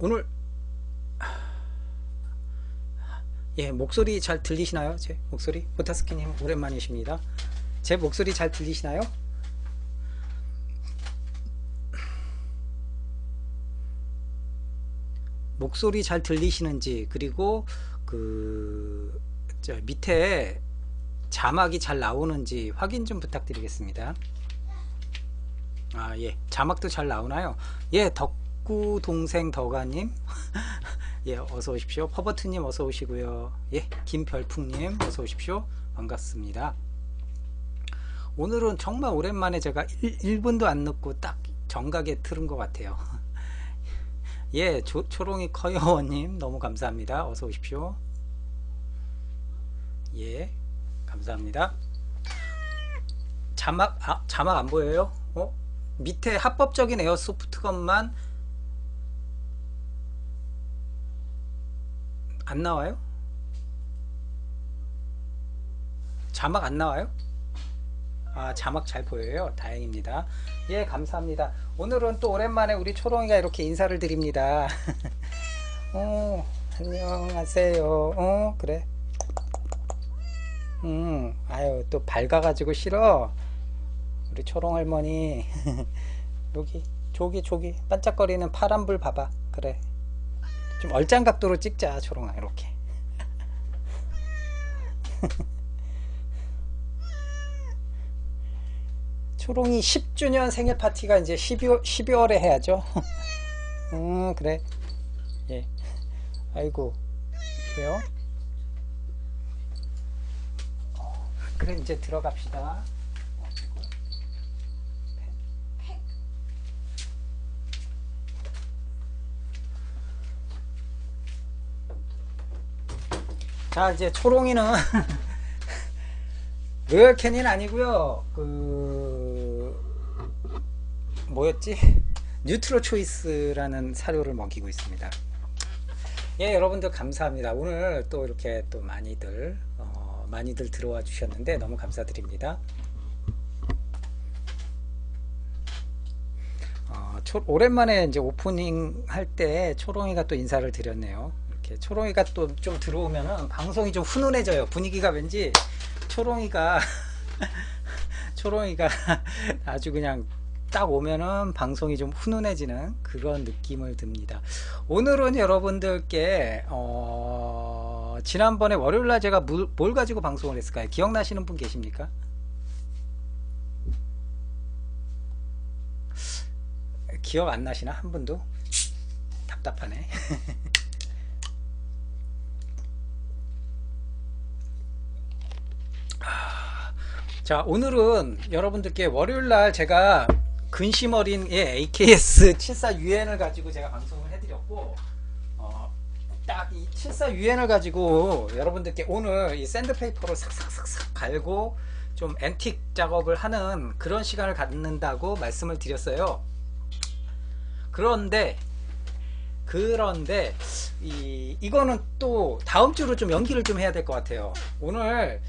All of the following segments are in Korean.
오늘 예, 목소리 잘 들리시나요? 제 목소리? 포타스키님 오랜만이십니다. 제 목소리 잘 들리시나요? 목소리 잘 들리시는지, 그리고 그 저 밑에 자막이 잘 나오는지 확인 좀 부탁드리겠습니다. 아, 예. 자막도 잘 나오나요? 예, 덕구 동생 덕아님. 예, 어서 오십시오. 퍼버트님 어서 오시고요. 예, 김별풍님 어서 오십시오. 반갑습니다. 오늘은 정말 오랜만에 제가 1분도 안 늦고 딱 정각에 틀은 것 같아요. 예, 초롱이 커요원님 너무 감사합니다. 어서 오십시오. 예, 감사합니다. 자막 안 보여요? 밑에 합법적인 에어소프트건만 안 나와요? 자막 안 나와요? 아, 자막 잘 보여요? 다행입니다. 예, 감사합니다. 오늘은 또 오랜만에 우리 초롱이가 이렇게 인사를 드립니다. 안녕하세요. 그래. 아유, 또 밝아가지고 싫어. 우리 초롱 할머니. 여기, 저기, 반짝거리는 파란불 봐봐. 그래. 좀 얼짱 각도로 찍자, 초롱아, 이렇게. 초롱이 10주년 생일 파티가 이제 12월에 해야죠. 그래. 예. 아이고, 왜요? 그래, 이제 들어갑시다. 자, 이제 초롱이는 로열 캐닌 아니고요. 뭐였지? 뉴트로 초이스라는 사료를 먹이고 있습니다. 예, 여러분들 감사합니다. 오늘 또 이렇게 또 많이들 들어와 주셨는데 너무 감사드립니다. 오랜만에 이제 오프닝 할 때 초롱이가 또 인사를 드렸네요. 이렇게 초롱이가 또 좀 들어오면은 방송이 좀 훈훈해져요. 분위기가 왠지 초롱이가 초롱이가 아주 그냥 딱 오면은 방송이 좀 훈훈해지는 그런 느낌을 듭니다. 오늘은 여러분들께 지난번에 월요일날 제가 뭘 가지고 방송을 했을까요? 기억나시는 분 계십니까? 기억 안 나시나? 한 분도? 답답하네. 자, 오늘은 여러분들께 월요일날 제가 근심 어린 AKS 74UN을 가지고 제가 방송을 해드렸고, 딱 이 74UN을 가지고 여러분들께 오늘 이 샌드페이퍼로 삭삭삭삭 갈고 좀 앤틱 작업을 하는 그런 시간을 갖는다고 말씀을 드렸어요. 그런데 이거는 또 다음 주로 좀 연기를 좀 해야 될 것 같아요. 오늘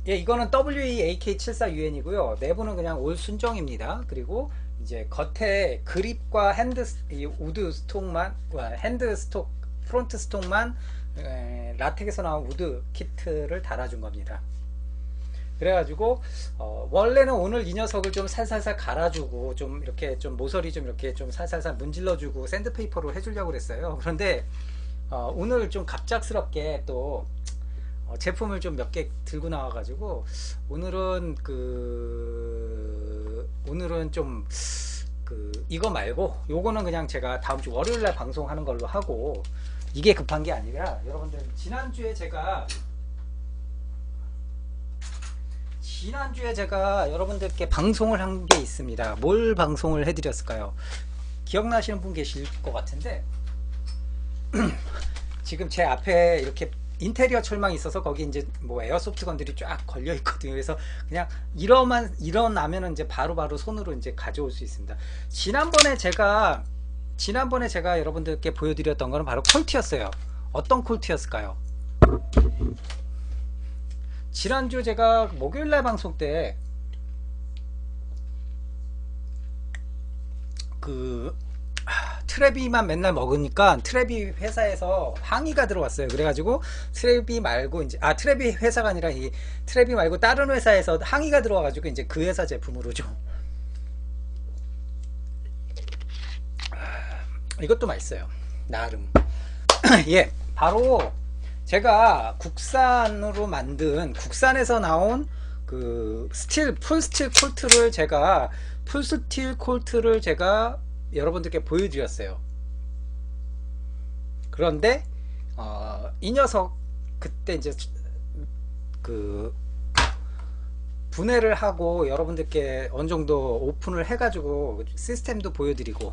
이거는 WEAK74UN이고요. 내부는 그냥 올 순정입니다. 그리고 이제 겉에 그립과 우드 스톡만, 프론트 스톡만 라텍에서 나온 우드 키트를 달아준 겁니다. 그래가지고 원래는 오늘 이 녀석을 좀 살살살 갈아주고 좀 이렇게 좀 모서리 좀 이렇게 좀 살살살 문질러주고 샌드페이퍼로 해주려고 그랬어요. 그런데 오늘 좀 갑작스럽게 또 제품을 좀 몇 개 들고 나와가지고 오늘은 좀 이거 말고 요거는 그냥 제가 다음 주 월요일날 방송하는 걸로 하고, 이게 급한 게 아니라 여러분들 지난주에 제가 여러분들께 방송을 한 게 있습니다. 뭘 방송을 해드렸을까요? 기억나시는 분 계실 것 같은데 지금 제 앞에 이렇게 인테리어 철망이 있어서 거기 이제 뭐 에어소프트건들이 쫙 걸려 있거든요. 그래서 그냥 일어나면은 이제 바로바로 손으로 이제 가져올 수 있습니다. 지난번에 제가 여러분들께 보여드렸던 거는 바로 콜트였어요. 어떤 콜트였을까요? 지난주 제가 목요일날 방송 때 트래비만 맨날 먹으니까 트래비 회사에서 항의가 들어왔어요. 그래가지고 트래비 말고 이제 트래비 회사가 아니라 이 트래비 말고 다른 회사에서 항의가 들어와가지고 이제 그 회사 제품으로 좀 이것도 맛있어요. 나름. 예, 바로 제가 국산에서 나온 그 풀스틸 콜트를 제가 여러분들께 보여드렸어요. 그런데 이 녀석 그때 이제 그 분해를 하고 여러분들께 어느 정도 오픈을 해가지고 시스템도 보여드리고,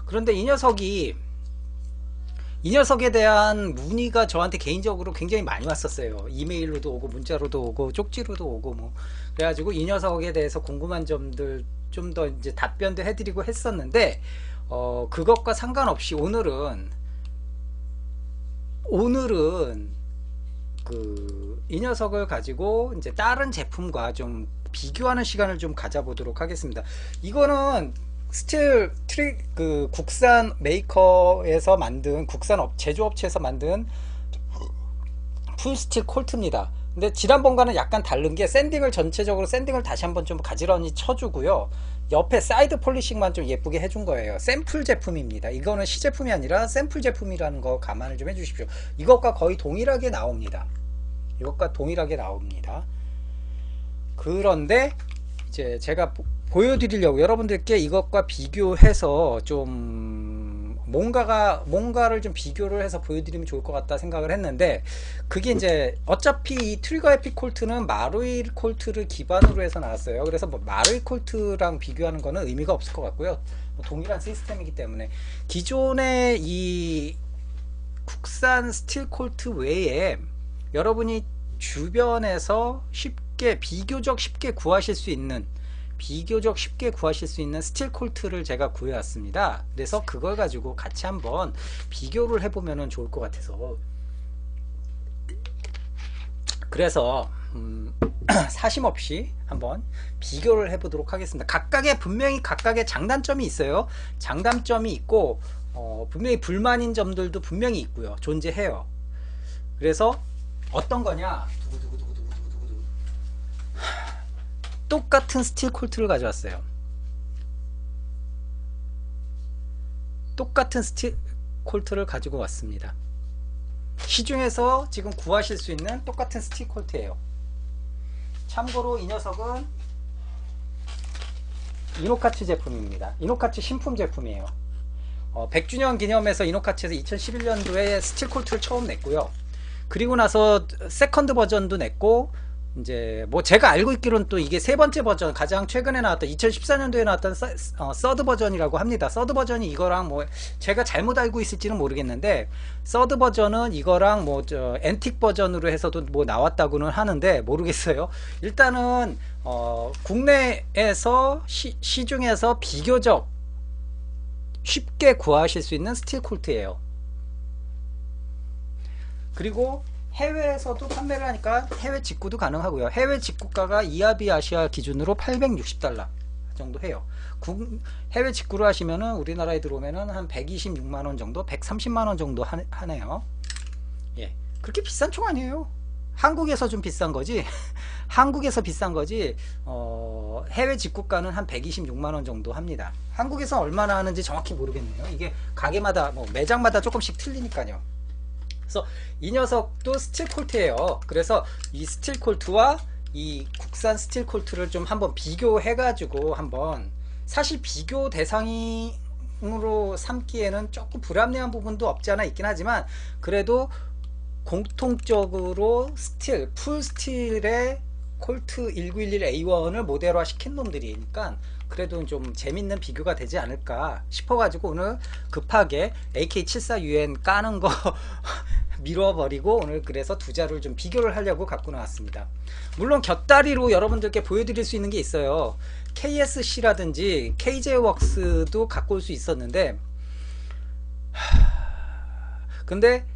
그런데 이 녀석에 대한 문의가 저한테 개인적으로 굉장히 많이 왔었어요. 이메일로도 오고 문자로도 오고 쪽지로도 오고 뭐 그래가지고 이 녀석에 대해서 궁금한 점들 좀 더 이제 답변도 해드리고 했었는데, 그것과 상관없이 오늘은 이 녀석을 가지고 이제 다른 제품과 좀 비교하는 시간을 좀 가져보도록 하겠습니다. 이거는 국산 메이커에서 만든, 제조업체에서 만든 풀스틸 콜트입니다. 근데 지난번과는 약간 다른 게 전체적으로 샌딩을 다시 한번 좀 가지런히 쳐주고요. 옆에 사이드 폴리싱만 좀 예쁘게 해준 거예요. 샘플 제품입니다. 이거는 시제품이 아니라 샘플 제품이라는 거 감안을 좀 해주십시오. 이것과 거의 동일하게 나옵니다. 그런데 이제 제가 보여드리려고 여러분들께 이것과 비교해서 좀 뭔가를 좀 비교를 해서 보여드리면 좋을 것 같다 생각을 했는데, 그게 이제 어차피 이 트리거 에픽 콜트는 마루이 콜트를 기반으로 해서 나왔어요. 그래서 뭐 마루이 콜트랑 비교하는 거는 의미가 없을 것 같고요. 동일한 시스템이기 때문에 기존의 이 국산 스틸 콜트 외에 여러분이 주변에서 비교적 쉽게 구하실 수 있는 스틸 콜트를 제가 구해왔습니다. 그래서 그걸 가지고 같이 한번 비교를 해보면 좋을 것 같아서, 그래서 사심 없이 한번 비교를 해보도록 하겠습니다. 분명히 각각의 장단점이 있어요. 장단점이 있고 분명히 불만인 점들도 분명히 있고요. 존재해요. 그래서 어떤 거냐, 똑같은 스틸 콜트를 가져왔어요. 똑같은 스틸 콜트를 가지고 왔습니다. 시중에서 지금 구하실 수 있는 똑같은 스틸 콜트예요. 참고로 이 녀석은 이노카츠 제품입니다. 이노카츠 신품 제품이에요. 100주년 기념해서 이노카츠에서 2011년도에 스틸 콜트를 처음 냈고요. 그리고 나서 세컨드 버전도 냈고, 이제 뭐 제가 알고 있기로는 또 이게 세 번째 버전, 가장 최근에 나왔던 2014년도에 나왔던 서드 버전이라고 합니다. 서드 버전이 이거랑 뭐 제가 잘못 알고 있을지는 모르겠는데, 서드 버전은 이거랑 뭐 앤틱 버전으로 해서도 뭐 나왔다고는 하는데 모르겠어요. 일단은 국내에서 시중에서 비교적 쉽게 구하실 수 있는 스틸 콜트예요. 그리고 해외에서도 판매를 하니까 해외 직구도 가능하고요. 해외 직구가가 이하비 아시아 기준으로 $860 정도 해요. 해외 직구를 하시면은 우리나라에 들어오면은 한 126만원 정도, 130만원 정도 하네요. 예, 그렇게 비싼 총 아니에요. 한국에서 좀 비싼 거지. 한국에서 비싼 거지. 해외 직구가는 한 126만원 정도 합니다. 한국에서 얼마나 하는지 정확히 모르겠네요. 이게 가게마다 뭐 매장마다 조금씩 틀리니까요. 그래서 이 녀석도 스틸 콜트예요. 그래서 이 스틸 콜트와 이 국산 스틸 콜트를 좀 한번 비교해 가지고, 한번 사실 비교 대상으로 삼기에는 조금 불합리한 부분도 없지 않아 있긴 하지만, 그래도 공통적으로 풀 스틸의 콜트 1911A1을 모델화 시킨 놈들이니까 그래도 좀 재밌는 비교가 되지 않을까 싶어가지고 오늘 급하게 AK74UN 까는 거 밀어버리고 오늘 그래서 두 자루를 좀 비교를 하려고 갖고 나왔습니다. 물론 곁다리로 여러분들께 보여드릴 수 있는 게 있어요. KSC라든지 KJ웍스도 갖고 올 수 있었는데, 근데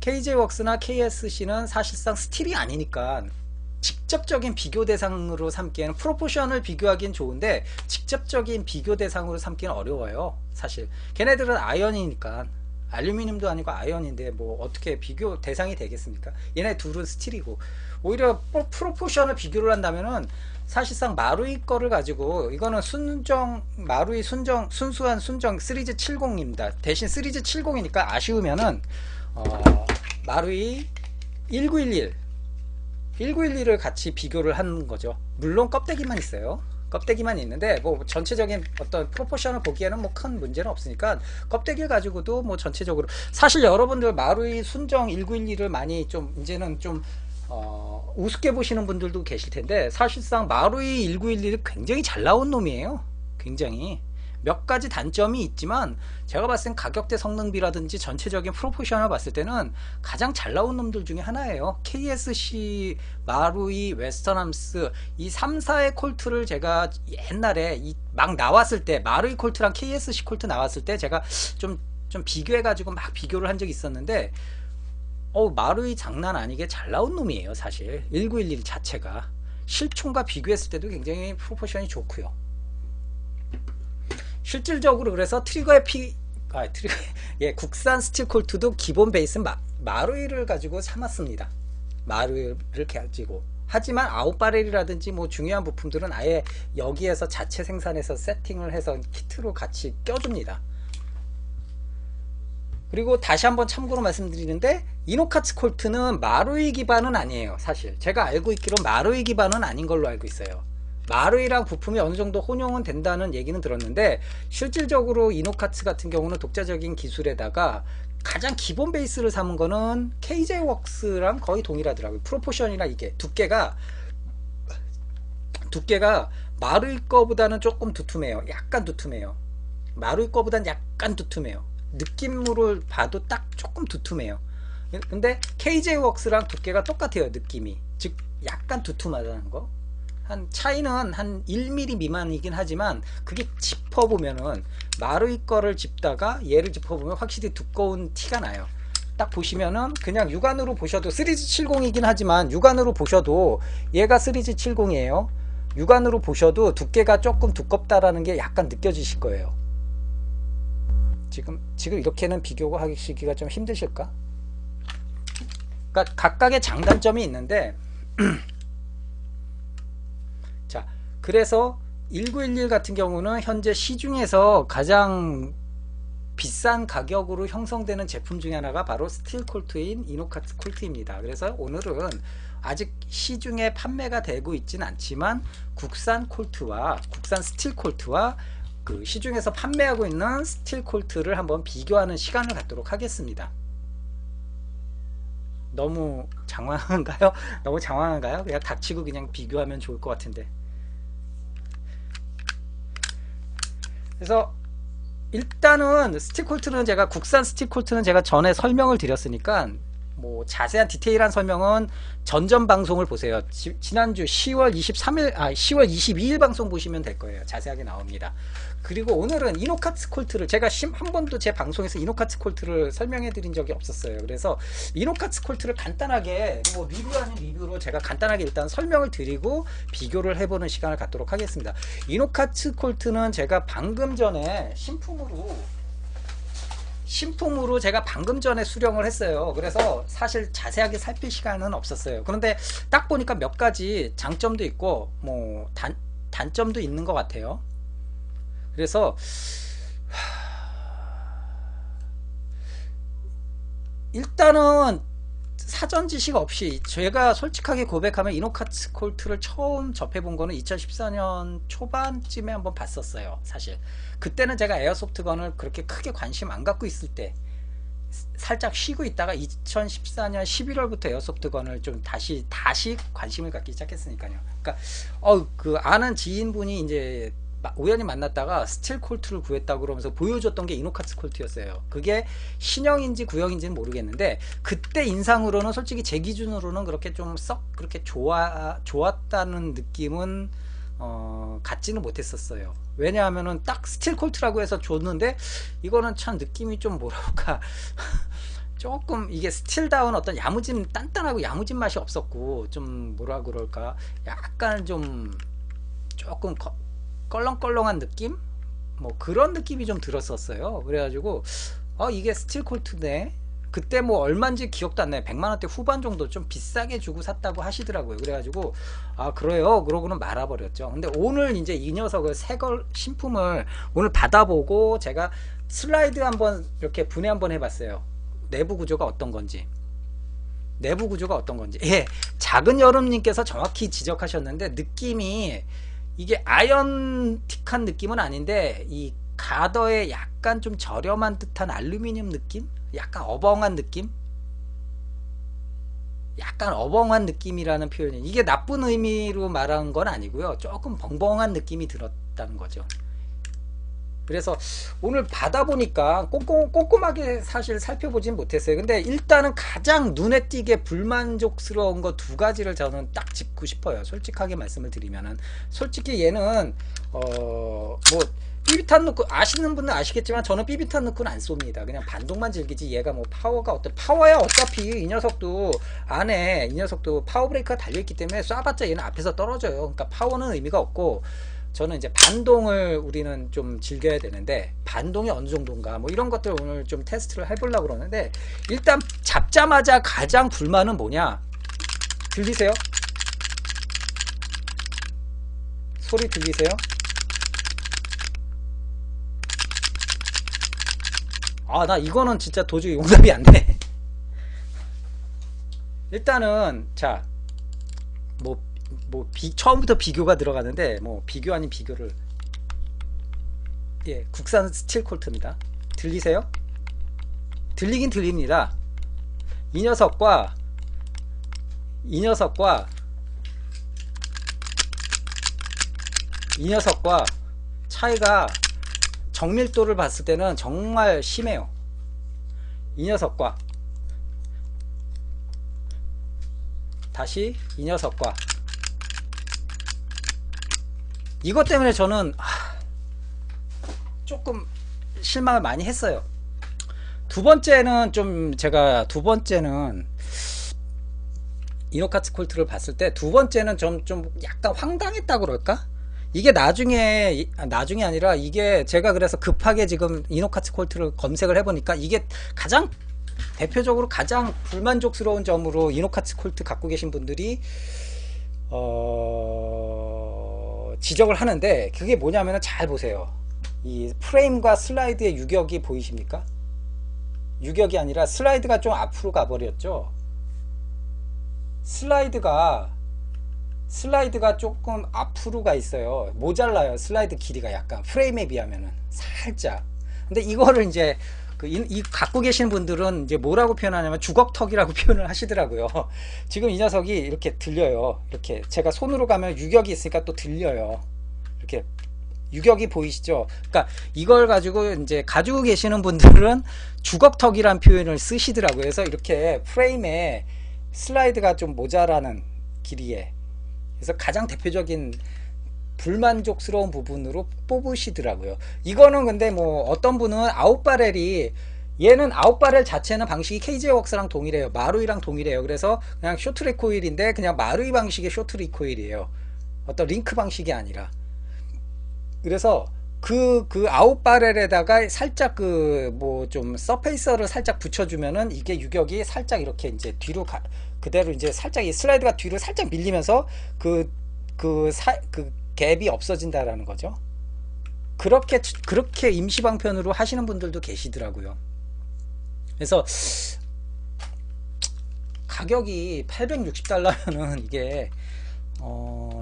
KJ웍스나 KSC는 사실상 스틸이 아니니까 직접적인 비교 대상으로 삼기에는, 프로포션을 비교하기는 좋은데 직접적인 비교 대상으로 삼기는 어려워요. 사실 걔네들은 아연이니까, 알루미늄도 아니고 아연인데 뭐 어떻게 비교 대상이 되겠습니까? 얘네 둘은 스틸이고. 오히려 프로포션을 비교를 한다면은 사실상 마루이 거를 가지고, 이거는 마루이 순수한 순정 시리즈 70입니다. 대신 시리즈 70이니까 아쉬우면은 마루이 1911을 같이 비교를 하는 거죠. 물론 껍데기만 있어요. 껍데기만 있는데 뭐 전체적인 어떤 프로포션을 보기에는 뭐 큰 문제는 없으니까 껍데기를 가지고도 뭐 전체적으로, 사실 여러분들 마루이 순정 1911을 많이 좀 이제는 좀 우습게 보시는 분들도 계실 텐데, 사실상 마루이 1911이 굉장히 잘 나온 놈이에요. 굉장히 몇 가지 단점이 있지만 제가 봤을 땐 가격대 성능비라든지 전체적인 프로포션을 봤을 때는 가장 잘 나온 놈들 중에 하나예요. KSC, 마루이, 웨스턴함스, 이 3사의 콜트를 제가 옛날에 막 나왔을 때, 마루이 콜트랑 KSC 콜트 나왔을 때 제가 좀 비교해 가지고 막 비교를 한 적이 있었는데, 마루이 장난 아니게 잘 나온 놈이에요. 사실 1911 자체가 실총과 비교했을 때도 굉장히 프로포션이 좋고요. 실질적으로 그래서 국산 스틸 콜트도 기본 베이스는 마루이를 가지고 삼았습니다. 마루이를 가지고. 하지만 아웃바렐이라든지 뭐 중요한 부품들은 아예 여기에서 자체 생산해서 세팅을 해서 키트로 같이 껴줍니다. 그리고 다시 한번 참고로 말씀드리는데, 이노카츠 콜트는 마루이 기반은 아니에요. 사실 제가 알고 있기로 마루이 기반은 아닌 걸로 알고 있어요. 마루이랑 부품이 어느 정도 혼용은 된다는 얘기는 들었는데, 실질적으로 이노카츠 같은 경우는 독자적인 기술에다가 가장 기본 베이스를 삼은 거는 KJ웍스랑 거의 동일하더라고요. 프로포션이나 이게 두께가 마루이 거보다는 조금 두툼해요. 약간 두툼해요. 마루이 거보다는 약간 두툼해요. 느낌으로 봐도 딱 조금 두툼해요. 근데 KJ웍스랑 두께가 똑같아요. 느낌이, 즉 약간 두툼하다는 거. 차이는 한 1mm 미만이긴 하지만, 그게 짚어보면은 마루이 거를 짚다가 얘를 짚어보면 확실히 두꺼운 티가 나요. 딱 보시면은 그냥 육안으로 보셔도, 시리즈 70이긴 하지만 육안으로 보셔도 얘가 시리즈 70이에요. 육안으로 보셔도 두께가 조금 두껍다라는 게 약간 느껴지실 거예요. 지금 이렇게는 비교가 하시기가 좀 힘드실까? 그러니까 각각의 장단점이 있는데 자, 그래서 1911 같은 경우는 현재 시중에서 가장 비싼 가격으로 형성되는 제품 중에 하나가 바로 스틸 콜트인 이노카츠 콜트입니다. 그래서 오늘은 아직 시중에 판매가 되고 있진 않지만 국산 스틸 콜트와 그 시중에서 판매하고 있는 스틸 콜트를 한번 비교하는 시간을 갖도록 하겠습니다. 너무 장황한가요? 너무 장황한가요? 그냥 닥치고 그냥 비교하면 좋을 것 같은데. 그래서 일단은 국산 스틸 콜트는 제가 전에 설명을 드렸으니까 뭐 자세한 디테일한 설명은 전전 방송을 보세요. 지난주 10월 22일 방송 보시면 될 거예요. 자세하게 나옵니다. 그리고 오늘은 이노카츠 콜트를 제가 한 번도 제 방송에서 이노카츠 콜트를 설명해 드린 적이 없었어요. 그래서 이노카츠 콜트를 간단하게 뭐 리뷰 아닌 리뷰로 제가 간단하게 일단 설명을 드리고 비교를 해보는 시간을 갖도록 하겠습니다. 이노카츠 콜트는 제가 방금 전에 신품으로 제가 방금 전에 수령을 했어요. 그래서 사실 자세하게 살필 시간은 없었어요. 그런데 딱 보니까 몇 가지 장점도 있고 뭐 단점도 있는 것 같아요. 그래서 일단은 사전 지식 없이 제가 솔직하게 고백하면 이노카츠 콜트를 처음 접해본 거는 2014년 초반쯤에 한번 봤었어요. 사실 그때는 제가 에어소프트건을 그렇게 크게 관심 안 갖고 있을 때 살짝 쉬고 있다가 2014년 11월부터 에어소프트건을 좀 다시 관심을 갖기 시작했으니까요. 그러니까 그 아는 지인분이 이제 우연히 만났다가 스틸 콜트를 구했다고 그러면서 보여줬던 게 이노카츠 콜트였어요. 그게 신형인지 구형인지는 모르겠는데 그때 인상으로는 솔직히 제 기준으로는 그렇게 좀 썩 그렇게 좋았다는 느낌은 갖지는 못했었어요. 왜냐하면은 딱 스틸 콜트라고 해서 줬는데 이거는 참 느낌이 좀 뭐랄까 조금 이게 스틸다운 어떤 야무진 단단하고 야무진 맛이 없었고 좀 뭐라 그럴까 약간 좀 조금 껄렁껄렁한 느낌 뭐 그런 느낌이 좀 들었었어요. 그래가지고 이게 스틸 콜트네. 그때 뭐 얼마인지 기억도 안 나요. 100만원대 후반 정도 좀 비싸게 주고 샀다고 하시더라고요. 그래가지고 그래요 그러고는 말아버렸죠. 근데 오늘 이제 이 녀석을 새걸 신품을 오늘 받아보고 제가 슬라이드 한번 이렇게 분해 한번 해봤어요. 내부 구조가 어떤 건지. 예, 작은 여름님께서 정확히 지적하셨는데 느낌이 이게 아이언틱한 느낌은 아닌데 이 가더에 약간 좀 저렴한 듯한 알루미늄 느낌? 약간 어벙한 느낌? 약간 어벙한 느낌이라는 표현이 이게 나쁜 의미로 말한 건 아니고요. 조금 벙벙한 느낌이 들었다는 거죠. 그래서 오늘 받아보니까 꼼꼼하게 사실 살펴보진 못했어요. 근데 일단은 가장 눈에 띄게 불만족스러운 거 두 가지를 저는 딱 짚고 싶어요. 솔직하게 말씀을 드리면은 솔직히 얘는 뭐 삐비탄 넣고 아시는 분은 아시겠지만 저는 삐비탄 넣고는 안 쏩니다. 그냥 반동만 즐기지 얘가 뭐 파워가 파워야 어차피 이 녀석도 안에 이 녀석도 파워 브레이크가 달려있기 때문에 쏴봤자 얘는 앞에서 떨어져요. 그러니까 파워는 의미가 없고 저는 이제 반동을 우리는 좀 즐겨야 되는데 반동이 어느 정도인가 뭐 이런 것들 오늘 좀 테스트를 해보려고 그러는데 일단 잡자마자 가장 불만은 뭐냐 들리세요? 소리 들리세요? 나 이거는 진짜 도저히 용납이 안 돼. 일단은 자 처음부터 비교가 들어가는데 뭐 비교 아닌 비교를 국산 스틸 콜트입니다. 들리세요? 들리긴 들립니다. 이 녀석과 이 녀석과 차이가 정밀도를 봤을 때는 정말 심해요. 이 녀석과 다시 이 녀석과 이것 때문에 저는 조금 실망을 많이 했어요. 두 번째는 이노카츠 콜트를 봤을 때 두 번째는 좀 약간 황당했다 그럴까? 이게 나중에 아니라 이게 제가 그래서 급하게 지금 이노카츠 콜트를 검색을 해보니까 이게 가장 대표적으로 가장 불만족스러운 점으로 이노카츠 콜트 갖고 계신 분들이 지적을 하는데 그게 뭐냐면은 잘 보세요. 이 프레임과 슬라이드의 유격이 보이십니까? 유격이 아니라 슬라이드가 좀 앞으로 가버렸죠. 슬라이드가 조금 앞으로 가 있어요. 모자라요. 슬라이드 길이가 약간 프레임에 비하면은 살짝. 근데 이거를 이제 이 갖고 계신 분들은 이제 뭐라고 표현하냐면 주걱턱이라고 표현을 하시더라고요. 지금 이 녀석이 이렇게 들려요. 이렇게 제가 손으로 가면 유격이 있으니까 또 들려요. 이렇게 유격이 보이시죠? 그러니까 이걸 가지고 이제 가지고 계시는 분들은 주걱턱이란 표현을 쓰시더라고요. 그래서 이렇게 프레임에 슬라이드가 좀 모자라는 길이에 그래서 가장 대표적인 불만족스러운 부분으로 뽑으시더라고요. 이거는 근데 뭐 어떤 분은 아웃바렐이 얘는 아웃바렐 자체는 방식이 KJ웍스랑 동일해요. 마루이랑 동일해요. 그래서 그냥 쇼트 리코일인데 그냥 마루이 방식의 쇼트 리코일이에요. 어떤 링크 방식이 아니라. 그래서 그 아웃바렐에다가 살짝 뭐 좀 서페이서를 살짝 붙여주면은 이게 유격이 살짝 이렇게 이제 뒤로 그대로 이제 살짝 이 슬라이드가 뒤로 살짝 밀리면서 그 갭이 없어진다라는 거죠. 그렇게 임시방편으로 하시는 분들도 계시더라고요. 그래서 가격이 $860면 이게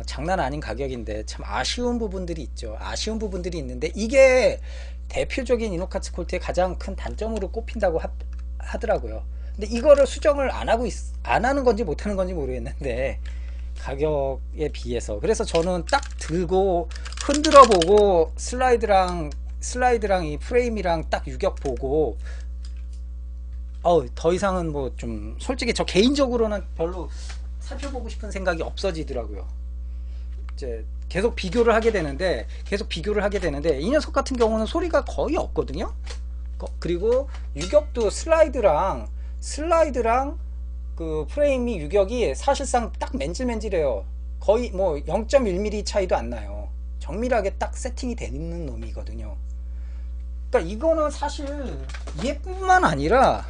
장난 아닌 가격인데 참 아쉬운 부분들이 있죠. 아쉬운 부분들이 있는데 이게 대표적인 이노카츠 콜트의 가장 큰 단점으로 꼽힌다고 하더라고요. 근데 이거를 수정을 안 하는 건지 못 하는 건지 모르겠는데 가격에 비해서 그래서 저는 딱 들고 흔들어 보고 슬라이드랑 이 프레임이랑 딱 유격 보고 더 이상은 뭐 좀 솔직히 저 개인적으로는 별로 살펴보고 싶은 생각이 없어지더라고요. 이제 계속 비교를 하게 되는데 이 녀석 같은 경우는 소리가 거의 없거든요. 그리고 유격도 슬라이드랑 슬라이드랑 그 프레임이 유격이 사실상 딱 맨질맨질해요. 거의 뭐 0.1mm 차이도 안 나요. 정밀하게 딱 세팅이 되어 있는 놈이거든요. 그러니까 이거는 사실 얘뿐만 아니라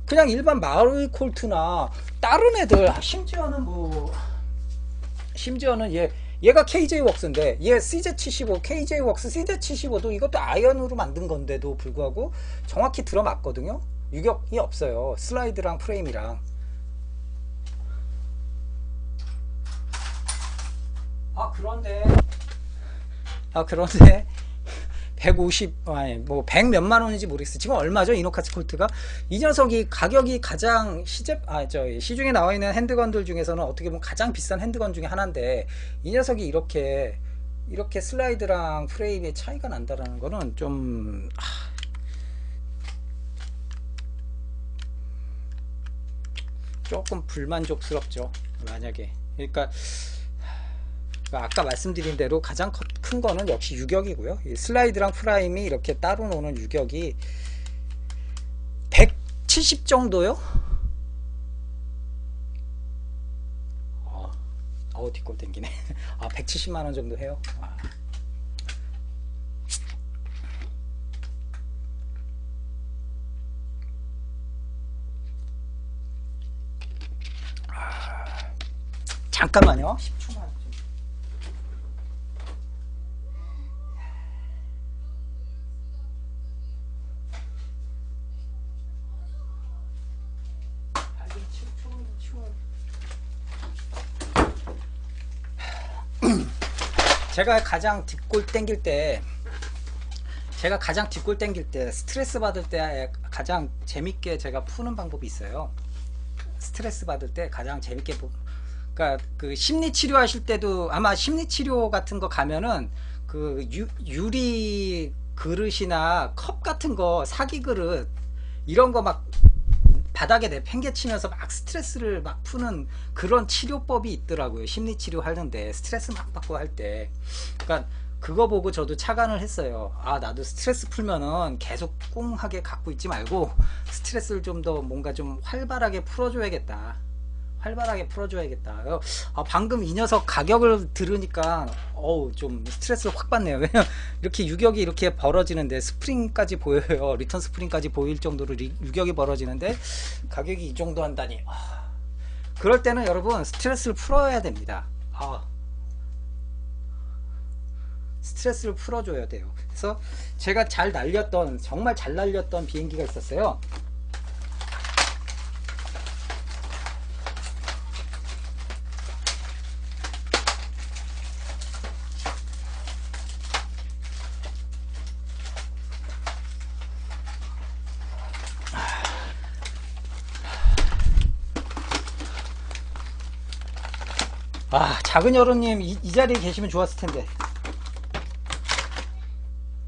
그냥 일반 마루이 콜트나 다른 애들, 심지어는 얘가 KJ 웍스인데, 얘 CJ75, KJ 웍스 CJ75도 이것도 아이언으로 만든 건데도 불구하고 정확히 들어맞거든요. 유격이 없어요. 슬라이드랑 프레임이랑. 그런데 150, 아니 뭐 100 몇만 원인지 모르겠어요. 지금 얼마죠? 이노카츠 콜트가? 이 녀석이 가격이 가장 시중에 나와 있는 핸드건들 중에서는 어떻게 보면 가장 비싼 핸드건 중에 하나인데, 이 녀석이 이렇게 슬라이드랑 프레임의 차이가 난다라는 거는 좀 조금 불만족스럽죠. 만약에 그러니까 아까 말씀드린 대로 가장 큰 거는 역시 유격이고요. 이 슬라이드랑 프라임이 이렇게 따로 노는 유격이 170 정도요? 뒷골 땡기네. 170만원 정도 해요. 잠깐만요. 10초만. 제가 가장 뒷골 땡길 때 스트레스 받을 때 가장 재밌게 제가 푸는 방법이 있어요. 스트레스 받을 때 가장 재밌게 그러니까 그 심리 치료 하실 때도 아마 심리 치료 같은 거 가면은 그 유리 그릇이나 컵 같은 거, 사기 그릇 이런 거 막 바닥에 내팽개치면서 막 스트레스를 막 푸는 그런 치료법이 있더라고요. 심리 치료 하는데 스트레스 막 받고 할 때. 그러니까 그거 보고 저도 착안을 했어요. 나도 스트레스 풀면은 계속 꽁하게 갖고 있지 말고 스트레스를 좀 더 뭔가 좀 활발하게 풀어줘야겠다. 방금 이 녀석 가격을 들으니까 좀 스트레스를 확 받네요. 왜냐면 이렇게 유격이 이렇게 벌어지는데, 스프링까지 보여요. 리턴 스프링까지 보일 정도로 유격이 벌어지는데 가격이 이 정도 한다니. 그럴 때는 여러분 스트레스를 풀어야 됩니다. 스트레스를 풀어줘야 돼요. 그래서 제가 정말 잘 날렸던 비행기가 있었어요. 작은 여론님 이 자리에 계시면 좋았을 텐데.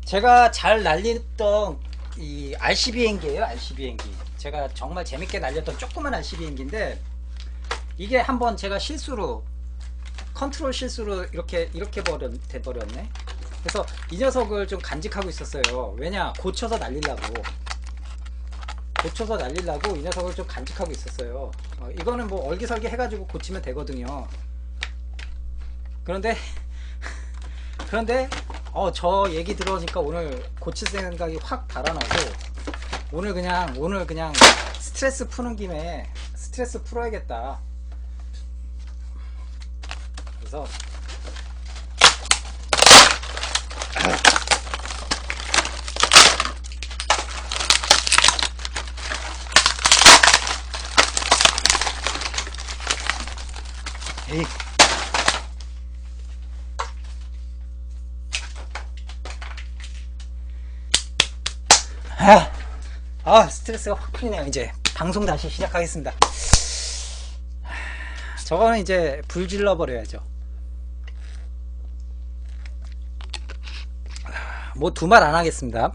제가 잘 날렸던 이 RC 비행기예요. RC 비행기. 제가 정말 재밌게 날렸던 조그만 RC 비행기인데, 이게 한번 제가 컨트롤 실수로 이렇게 돼버렸네. 그래서 이 녀석을 좀 간직하고 있었어요. 왜냐, 고쳐서 날리려고 이 녀석을 좀 간직하고 있었어요. 이거는 뭐 얼기설기 해가지고 고치면 되거든요. 그런데 저 얘기 들어오니까 오늘 고칠 생각이 확 달아나고, 오늘 그냥 스트레스 푸는 김에 스트레스 풀어야겠다. 그래서 스트레스가 확 풀리네요. 이제 방송 다시 시작하겠습니다. 저거는 이제 불 질러 버려야죠. 뭐 두말 안 하겠습니다.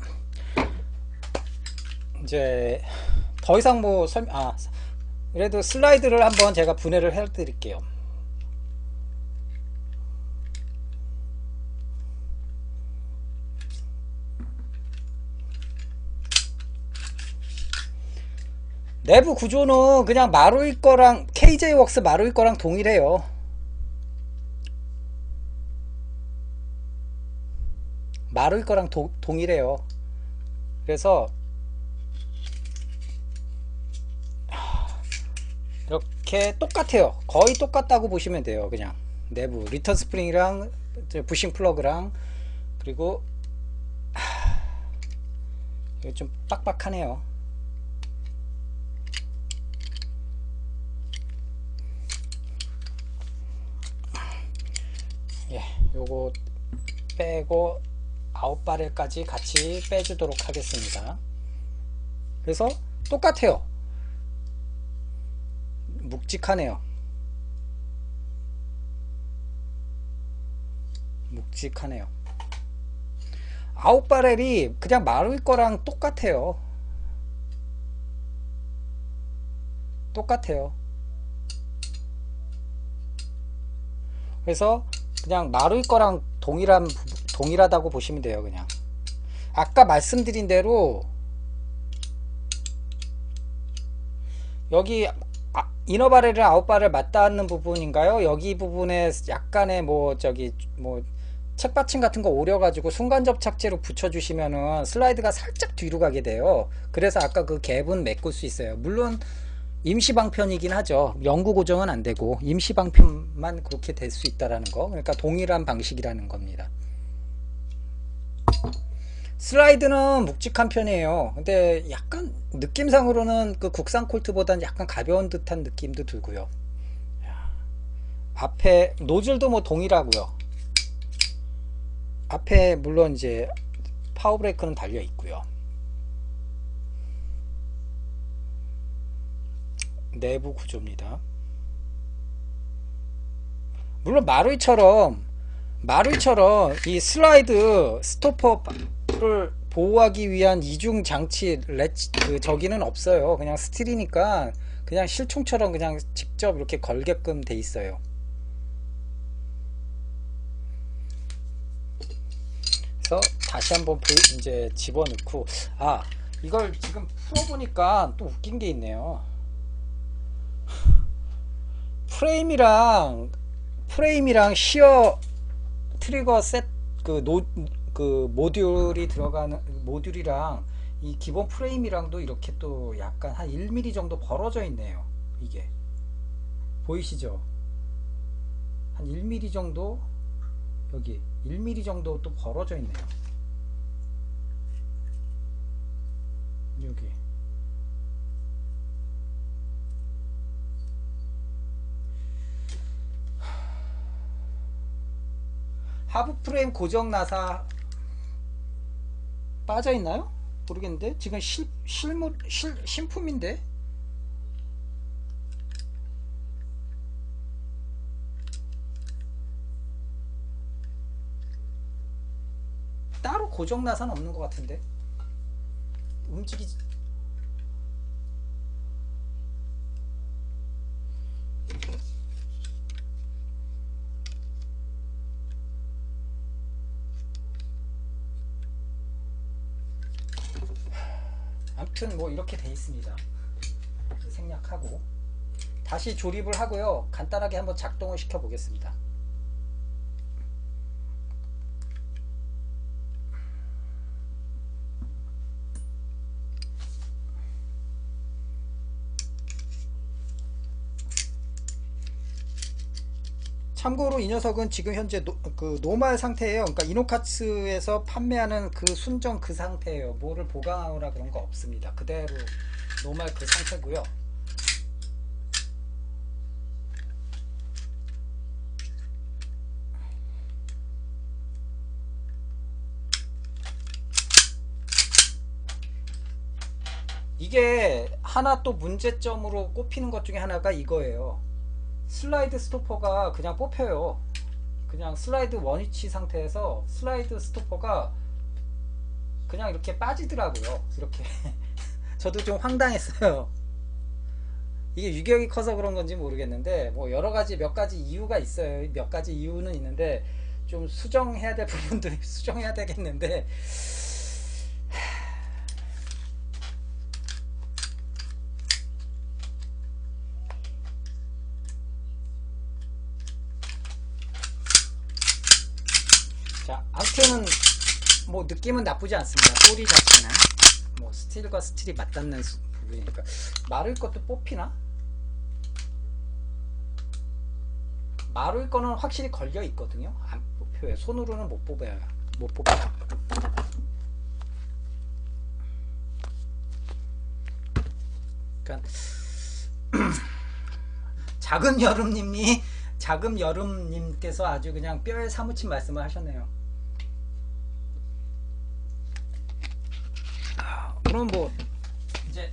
이제 더 이상 뭐 그래도 슬라이드를 한번 제가 분해를 해 드릴게요. 내부 구조는 그냥 마루이 거랑 KJ웍스 마루이 거랑 동일해요. 마루이 거랑 동일해요. 그래서 이렇게 똑같아요. 거의 똑같다고 보시면 돼요. 그냥 내부 리턴 스프링이랑 부싱 플러그랑. 그리고 이거 좀 빡빡하네요. 예, 요거 빼고 아웃바렐까지 같이 빼주도록 하겠습니다. 그래서 똑같아요. 묵직하네요. 묵직하네요. 아웃바렐이 그냥 마루이 거랑 똑같아요. 똑같아요. 그래서 그냥 마루이 거랑 동일하다고 보시면 돼요. 그냥 아까 말씀드린 대로 여기 이너바렐이랑 아웃바렐 맞닿는 부분인가요? 여기 부분에 약간의 뭐 책받침 같은 거 오려가지고 순간 접착제로 붙여주시면은 슬라이드가 살짝 뒤로 가게 돼요. 그래서 아까 그 갭은 메꿀 수 있어요. 물론 임시 방편이긴 하죠. 영구 고정은 안 되고 임시 방편만 그렇게 될 수 있다라는 거. 그러니까 동일한 방식이라는 겁니다. 슬라이드는 묵직한 편이에요. 근데 약간 느낌상으로는 그 국산 콜트보다는 약간 가벼운 듯한 느낌도 들고요. 앞에 노즐도 뭐 동일하고요. 앞에 물론 이제 파워 브레이크는 달려 있고요. 내부 구조입니다. 물론 마루이처럼 이 슬라이드 스토퍼를 보호하기 위한 이중 장치 저기는 없어요. 그냥 스틸이니까 그냥 실총처럼 그냥 직접 이렇게 걸게끔 돼 있어요. 그래서 다시 한번 이제 집어넣고, 이걸 지금 풀어보니까 또 웃긴 게 있네요. 프레임이랑 시어 트리거 셋 모듈이 들어가는 모듈이랑 이 기본 프레임이랑도 이렇게 또 약간 한 1mm 정도 벌어져 있네요. 이게 보이시죠? 한 1mm 정도, 여기 1mm 정도 또 벌어져 있네요. 여기 하부 프레임 고정 나사 빠져 있나요? 모르겠는데 지금 신품인데 따로 고정 나사는 없는 것 같은데 움직이지. 아무튼 뭐 이렇게 돼 있습니다. 생략하고 다시 조립을 하고요. 간단하게 한번 작동을 시켜 보겠습니다. 참고로 이 녀석은 지금 현재 노말 상태예요. 그러니까 이노카츠에서 판매하는 그 순정 그 상태예요. 뭐를 보강하거나 그런 거 없습니다. 그대로 노말 그 상태고요. 이게 하나 또 문제점으로 꼽히는 것 중에 하나가 이거예요. 슬라이드 스토퍼가 그냥 뽑혀요. 그냥 슬라이드 원위치 상태에서 슬라이드 스토퍼가 그냥 이렇게 빠지더라고요. 이렇게 저도 좀 황당했어요. 이게 유격이 커서 그런 건지 모르겠는데 뭐 여러가지 몇 가지 이유가 있어요. 몇 가지 이유는 있는데 좀 수정해야 될 부분도 수정해야 되겠는데 자, 하여튼 뭐 느낌은 나쁘지 않습니다. 소리 자체는 뭐 스틸과 스틸이 맞닿는 부분이니까. 마를 것도 뽑히나? 마를 거는 확실히 걸려 있거든요. 안 뽑혀요. 손으로는 못 뽑아요. 못 뽑아요. 그러니까 작은 여름님께서 아주 그냥 뼈에 사무친 말씀을 하셨네요. 그럼 뭐 이제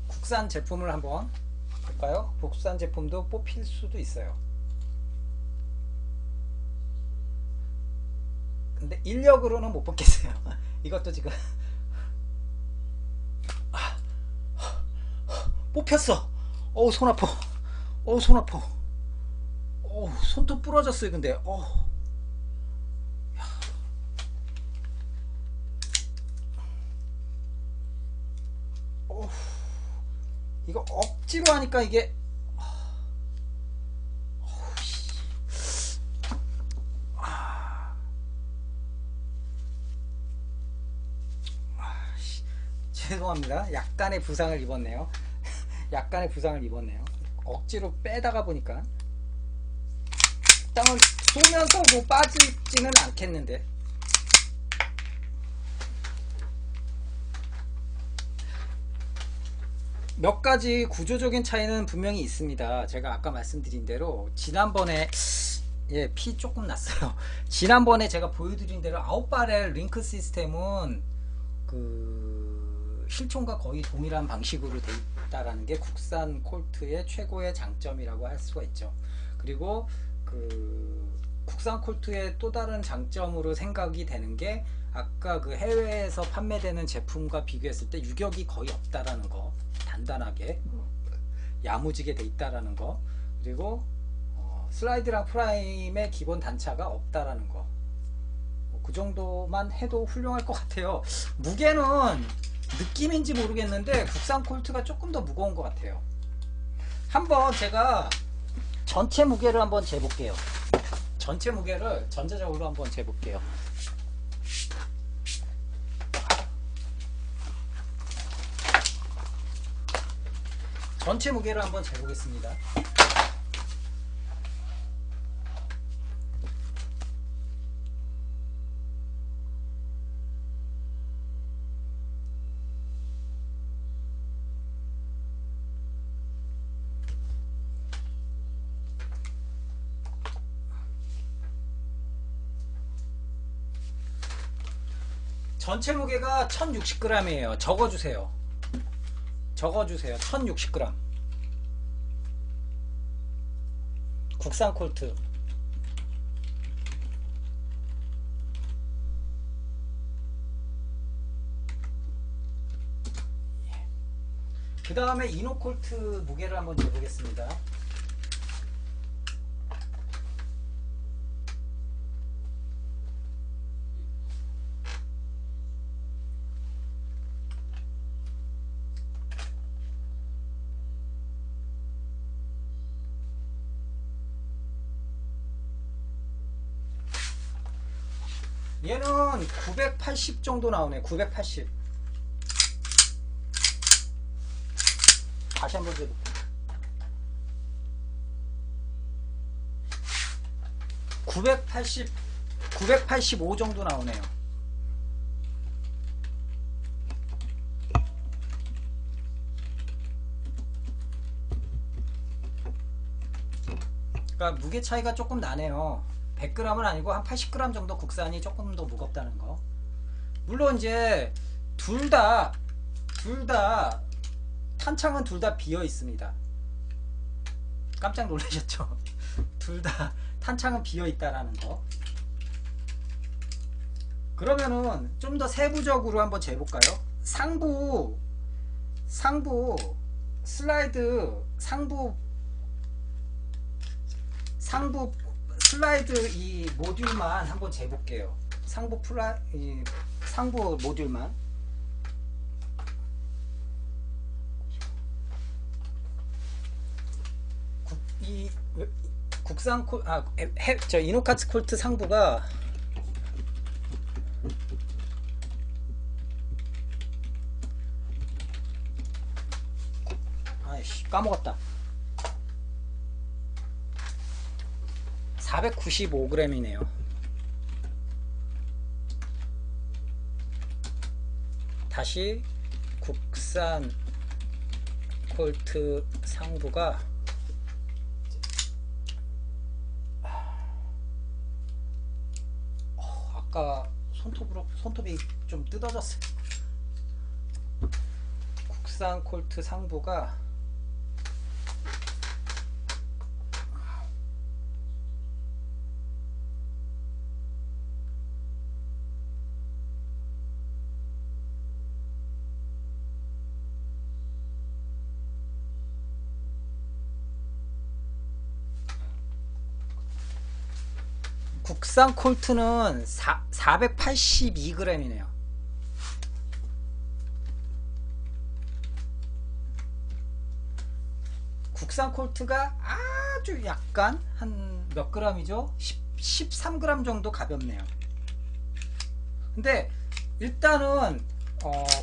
국산 제품을 한번 볼까요? 국산 제품도 뽑힐 수도 있어요. 근데 인력으로는 못 뽑겠어요. 이것도 지금 뽑혔어. 어우 손 아파. 어우 손 아파. 어우 손도 부러졌어요. 근데 이거 억지로 하니까 이게 죄송합니다. 약간의 부상을 입었네요. 약간의 부상을 입었네요. 억지로 빼다가 보니까 땅을 쏘면서 뭐 빠지지는 않겠는데. 몇 가지 구조적인 차이는 분명히 있습니다. 제가 아까 말씀드린 대로 지난번에 피 조금 났어요. 지난번에 제가 보여드린 대로 아웃바렐 링크 시스템은 그 실총과 거의 동일한 방식으로 되어 있다라는 게 국산 콜트의 최고의 장점이라고 할 수가 있죠. 그리고 그 국산 콜트의 또 다른 장점으로 생각이 되는 게 아까 그 해외에서 판매되는 제품과 비교했을 때 유격이 거의 없다라는 거, 단단하게 야무지게 돼 있다라는 거, 그리고 슬라이드랑 프라임의 기본 단차가 없다라는 거, 그 정도만 해도 훌륭할 것 같아요. 무게는 느낌인지 모르겠는데 국산 콜트가 조금 더 무거운 것 같아요. 한번 제가 전체 무게를 한번 재볼게요. 전체 무게를 전자적으로 한번 재볼게요. 전체 무게를 한번 재보겠습니다. 전체 무게가 1060g이에요. 적어주세요. 1060g. 국산 콜트. 그 다음에 이노콜트 무게를 한번 재보겠습니다. 얘는 980 정도 나오네. 980. 다시 한번 재볼게요. 985 정도 나오네요. 그러니까 무게 차이가 조금 나네요. 100g은 아니고 한 80g 정도 국산이 조금 더 무겁다는 거. 물론 이제 둘 다 탄창은 둘 다 비어 있습니다. 깜짝 놀라셨죠? 둘 다 탄창은 비어 있다라는 거. 그러면은 좀 더 세부적으로 한번 재볼까요? 상부 슬라이드 상부 슬라이드 이 모듈만 한번 재볼게요. 상부 모듈만. 국산 이노카츠 콜트 상부가 까먹었다. 495g이네요. 다시 국산 콜트 상부가 아까 손톱이 좀 뜯어졌어요. 국산 콜트 상부가 국산 콜트는 482g이네요. 국산 콜트가 아주 약간 한 몇 g이죠? 13g 정도 가볍네요. 근데 일단은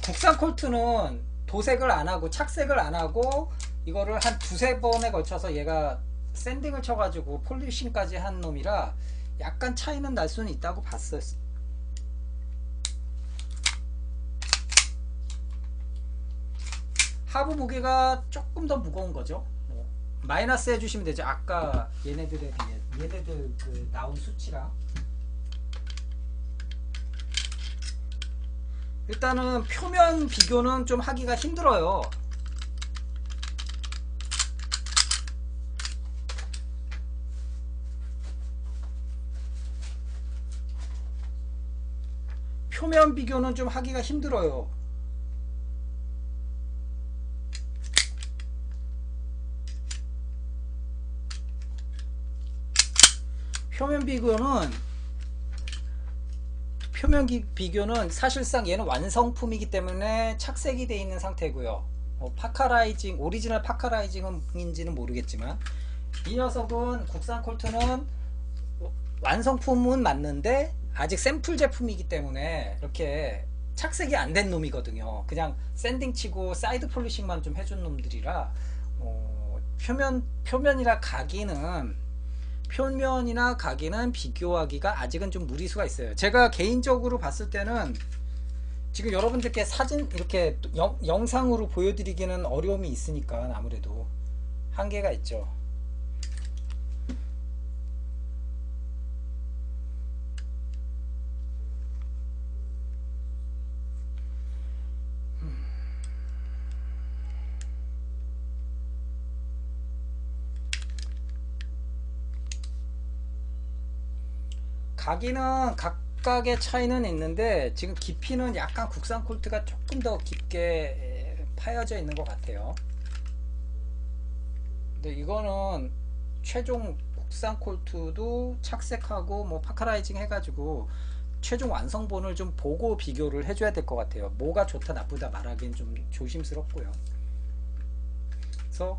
국산 콜트는 도색을 안하고 착색을 안하고 이거를 한 두세 번에 걸쳐서 얘가 샌딩을 쳐가지고 폴리싱까지 한 놈이라 약간 차이는 날 수는 있다고 봤어요. 하부 무게가 조금 더 무거운 거죠. 마이너스 해주시면 되죠. 아까 얘네들 그 나온 수치랑. 일단은 표면 비교는 좀 하기가 힘들어요. 표면 비교는 좀 하기가 힘들어요. 표면 비교는 사실상 얘는 완성품이기 때문에 착색이 되어 있는 상태고요. 파카라이징, 오리지널 파카라이징인지는 모르겠지만 이 녀석은 국산 콜트는 완성품은 맞는데 아직 샘플 제품이기 때문에 이렇게 착색이 안 된 놈이거든요. 그냥 샌딩 치고 사이드 폴리싱만 좀 해준 놈들이라 표면이나 가기는 비교하기가 아직은 좀 무리수가 있어요. 제가 개인적으로 봤을 때는 지금 여러분들께 사진 이렇게 영상으로 보여드리기는 어려움이 있으니까 아무래도 한계가 있죠. 가기는 각각의 차이는 있는데 지금 깊이는 약간 국산 콜트가 조금 더 깊게 파여져 있는 것 같아요. 근데 이거는 최종 국산 콜트도 착색하고 뭐 파카라이징 해가지고 최종 완성본을 좀 보고 비교를 해줘야 될 것 같아요. 뭐가 좋다 나쁘다 말하기엔 좀 조심스럽고요. 그래서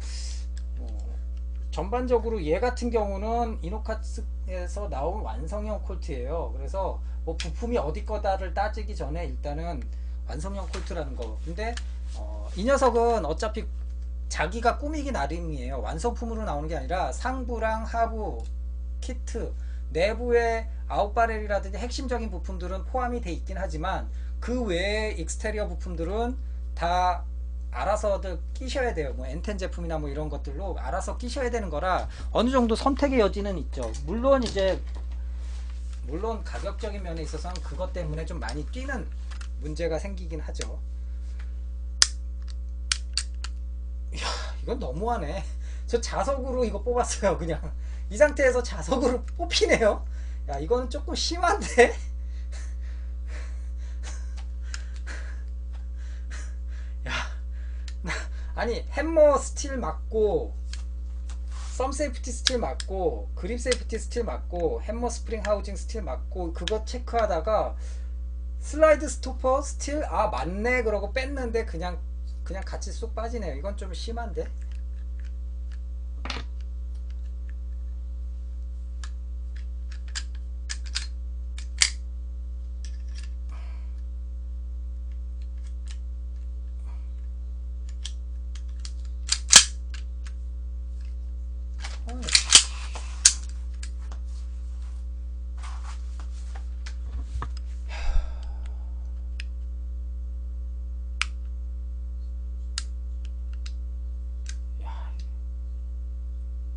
전반적으로 얘 같은 경우는 이노카츠에서 나온 완성형 콜트예요. 그래서 뭐 부품이 어디 거다를 따지기 전에 일단은 완성형 콜트라는 거. 근데 이 녀석은 어차피 자기가 꾸미기 나름이에요. 완성품으로 나오는 게 아니라 상부랑 하부, 키트, 내부의 아웃바렐이라든지 핵심적인 부품들은 포함이 돼 있긴 하지만 그 외의 익스테리어 부품들은 다 알아서들 끼셔야 돼요. 뭐 엔텐 제품이나 뭐 이런 것들로 알아서 끼셔야 되는 거라 어느 정도 선택의 여지는 있죠. 물론 가격적인 면에 있어서는 그것 때문에 좀 많이 뛰는 문제가 생기긴 하죠. 이야, 이건 너무하네. 저 자석으로 이거 뽑았어요. 그냥 이 상태에서 자석으로 뽑히네요. 야, 이거는 조금 심한데. 아니 햄머 스틸 맞고 썸 세이프티 스틸 맞고 그립 세이프티 스틸 맞고 햄머 스프링 하우징 스틸 맞고 그거 체크하다가 슬라이드 스토퍼 스틸 맞네 그러고 뺐는데 그냥 같이 쏙 빠지네요. 이건 좀 심한데.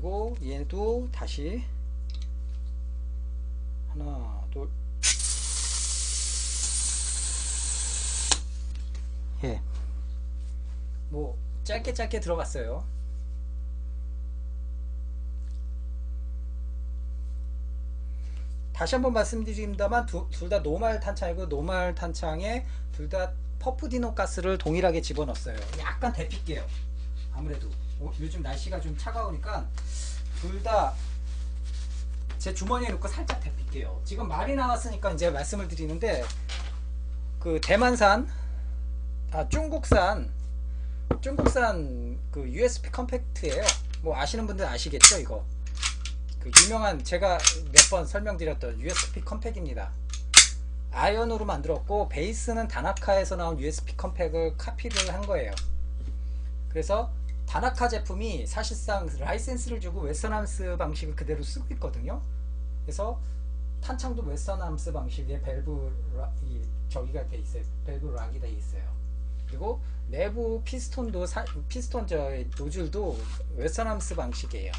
그리고 얘도 다시 하나 둘 예. 뭐 짧게 들어갔어요. 다시 한번 말씀드립니다만 둘 다 노말 탄창이고 노말 탄창에 둘 다 퍼프디노 가스를 동일하게 집어넣었어요. 약간 데필게요. 아무래도 요즘 날씨가 좀 차가우니까 둘 다 제 주머니에 넣고 살짝 데필게요. 지금 말이 나왔으니까 이제 말씀을 드리는데 그 대만산 중국산 그 USB 컴팩트예요. 뭐 아시는 분들 아시겠죠? 이거 그 유명한 제가 몇 번 설명드렸던 USB 컴팩입니다. 아이언으로 만들었고 베이스는 다나카에서 나온 USB 컴팩을 카피를 한 거예요. 그래서 다나카 제품이 사실상 라이센스를 주고 웨스턴함스 방식을 그대로 쓰고 있거든요. 그래서 탄창도 웨스턴함스 방식의 밸브 저기가 돼 있어요. 밸브 락이 돼 있어요. 그리고 내부 피스톤도 피스톤 노즐도 웨스턴함스 방식이에요.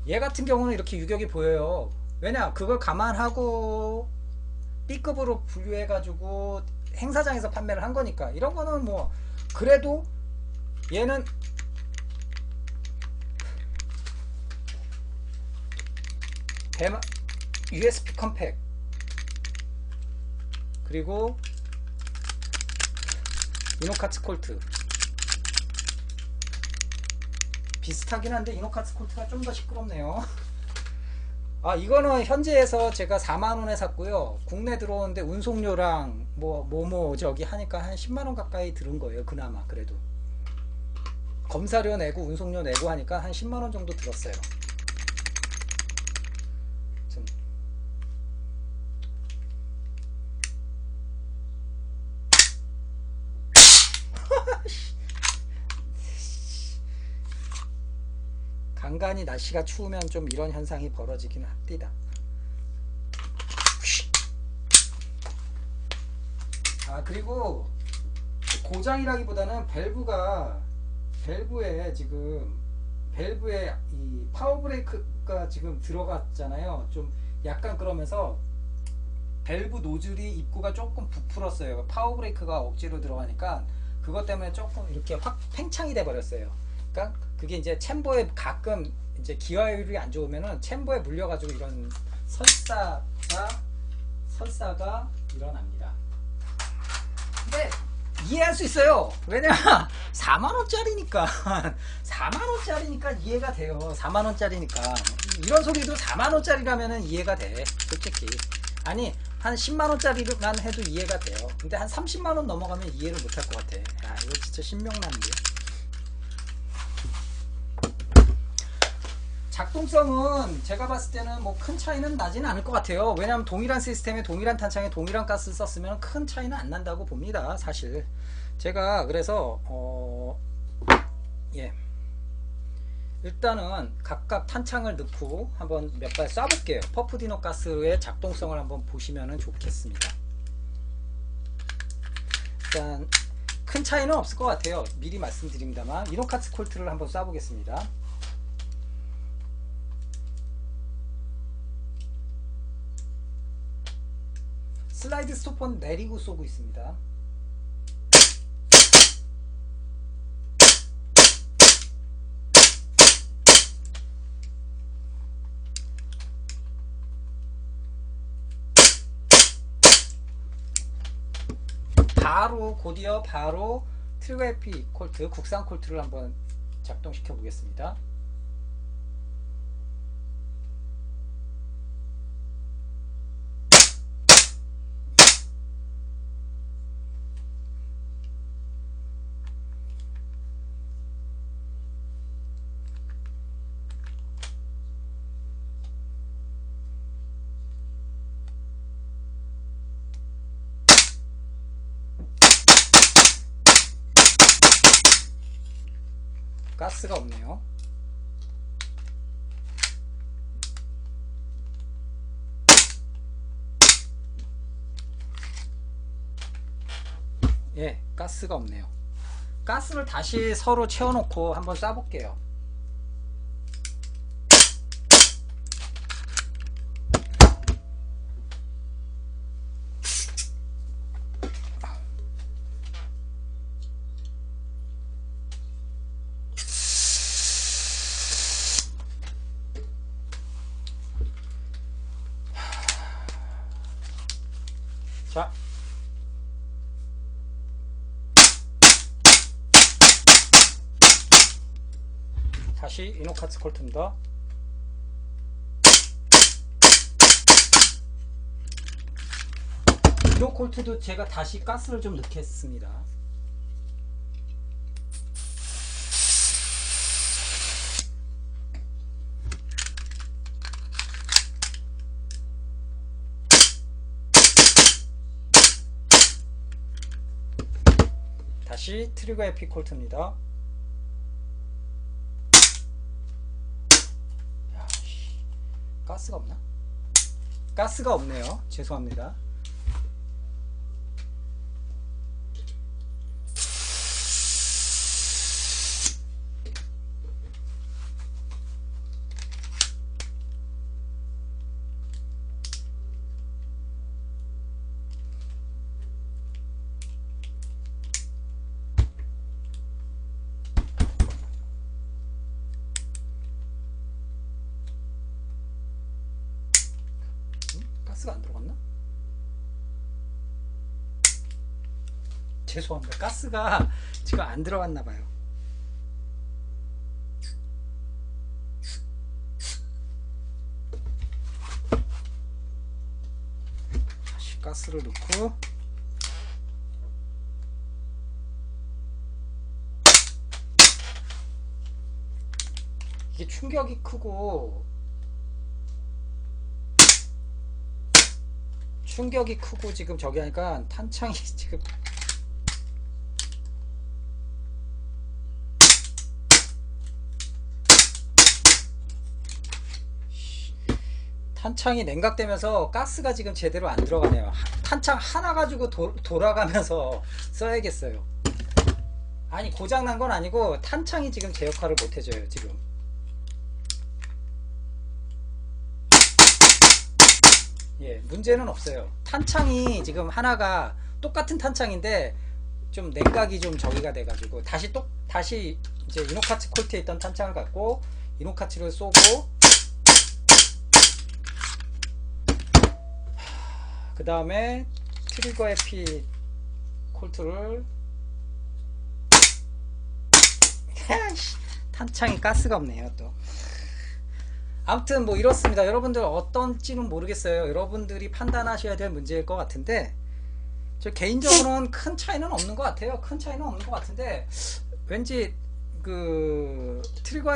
얘 같은 경우는 이렇게 유격이 보여요. 왜냐 그걸 감안하고 B급으로 분류해 가지고 행사장에서 판매를 한 거니까. 이런 거는 뭐 그래도 얘는 USB 컴팩 그리고 이노카츠 콜트 비슷하긴 한데 이노카츠 콜트가 좀 더 시끄럽네요. 이거는 현지에서 제가 4만원에 샀고요. 국내 들어오는데 운송료랑 뭐뭐 저기 하니까 한 10만원 가까이 들은 거예요. 그나마 그래도 검사료 내고 운송료 내고 하니까 한 10만원 정도 들었어요. 간간히 날씨가 추우면 좀 이런 현상이 벌어지긴 합니다. 그리고 고장이라기보다는 밸브에 이 파워 브레이크가 지금 들어갔잖아요. 좀 약간 그러면서 밸브 노즐이 입구가 조금 부풀었어요. 파워 브레이크가 억지로 들어가니까 그것 때문에 조금 이렇게 확 팽창이 돼 버렸어요. 그러니까 그게 이제 챔버에 가끔 이제 기화율이 안 좋으면은 챔버에 물려가지고 이런 설사가 일어납니다. 근데 이해할 수 있어요. 왜냐 4만원짜리니까 4만원짜리니까 이해가 돼요. 4만원짜리니까 이런 소리도 4만원짜리라면은 이해가 돼. 솔직히 아니 한 10만원짜리만 해도 이해가 돼요. 근데 한 30만원 넘어가면 이해를 못할 것 같아. 이거 진짜 신명나는데. 작동성은 제가 봤을 때는 뭐 큰 차이는 나지는 않을 것 같아요. 왜냐하면 동일한 시스템에 동일한 탄창에 동일한 가스를 썼으면 큰 차이는 안 난다고 봅니다. 사실 제가 그래서 일단은 각각 탄창을 넣고 한번 몇 발 쏴볼게요. 퍼프디노 가스의 작동성을 한번 보시면 좋겠습니다. 일단 큰 차이는 없을 것 같아요. 미리 말씀드립니다만 이노카츠 콜트를 한번 쏴보겠습니다. 슬라이드 스토퍼는 내리고 쏘고 있습니다. 곧이어 바로 트리거에피 콜트 국산 콜트를 한번 작동시켜 보겠습니다. 가스가 없네요. 가스가 없네요. 가스를 다시 서로 채워놓고 한번 쏴볼게요. 자, 다시 이노카츠 콜트입니다. 이노 콜트도 제가 다시 가스를 좀 넣겠습니다. 다시 트리거 에피 콜트입니다. 가스가 없나? 가스가 없네요. 죄송합니다. 가스가 안 들어갔나? 죄송합니다. 가스가 지금 안 들어갔나봐요. 다시 가스를 넣고 이게 충격이 크고 지금 저기 하니까 탄창이 지금 탄창이 냉각되면서 가스가 지금 제대로 안 들어가네요. 탄창 하나 가지고 돌아가면서 써야겠어요. 아니 고장난 건 아니고 탄창이 지금 제 역할을 못 해줘요. 지금 예, 문제는 없어요. 탄창이 지금 하나가 똑같은 탄창인데 좀 냉각이 좀 저기가 돼가지고 다시 이제 이노카츠 콜트에 있던 탄창을 갖고 이노카츠를 쏘고 그 다음에 트리거 에피 콜트를 탄창이 가스가 없네요. 또 아무튼 뭐 이렇습니다. 여러분들 어떤지는 모르겠어요. 여러분들이 판단하셔야 될 문제일 것 같은데 저 개인적으로는 큰 차이는 없는 것 같아요. 큰 차이는 없는 것 같은데 왠지 그 트리거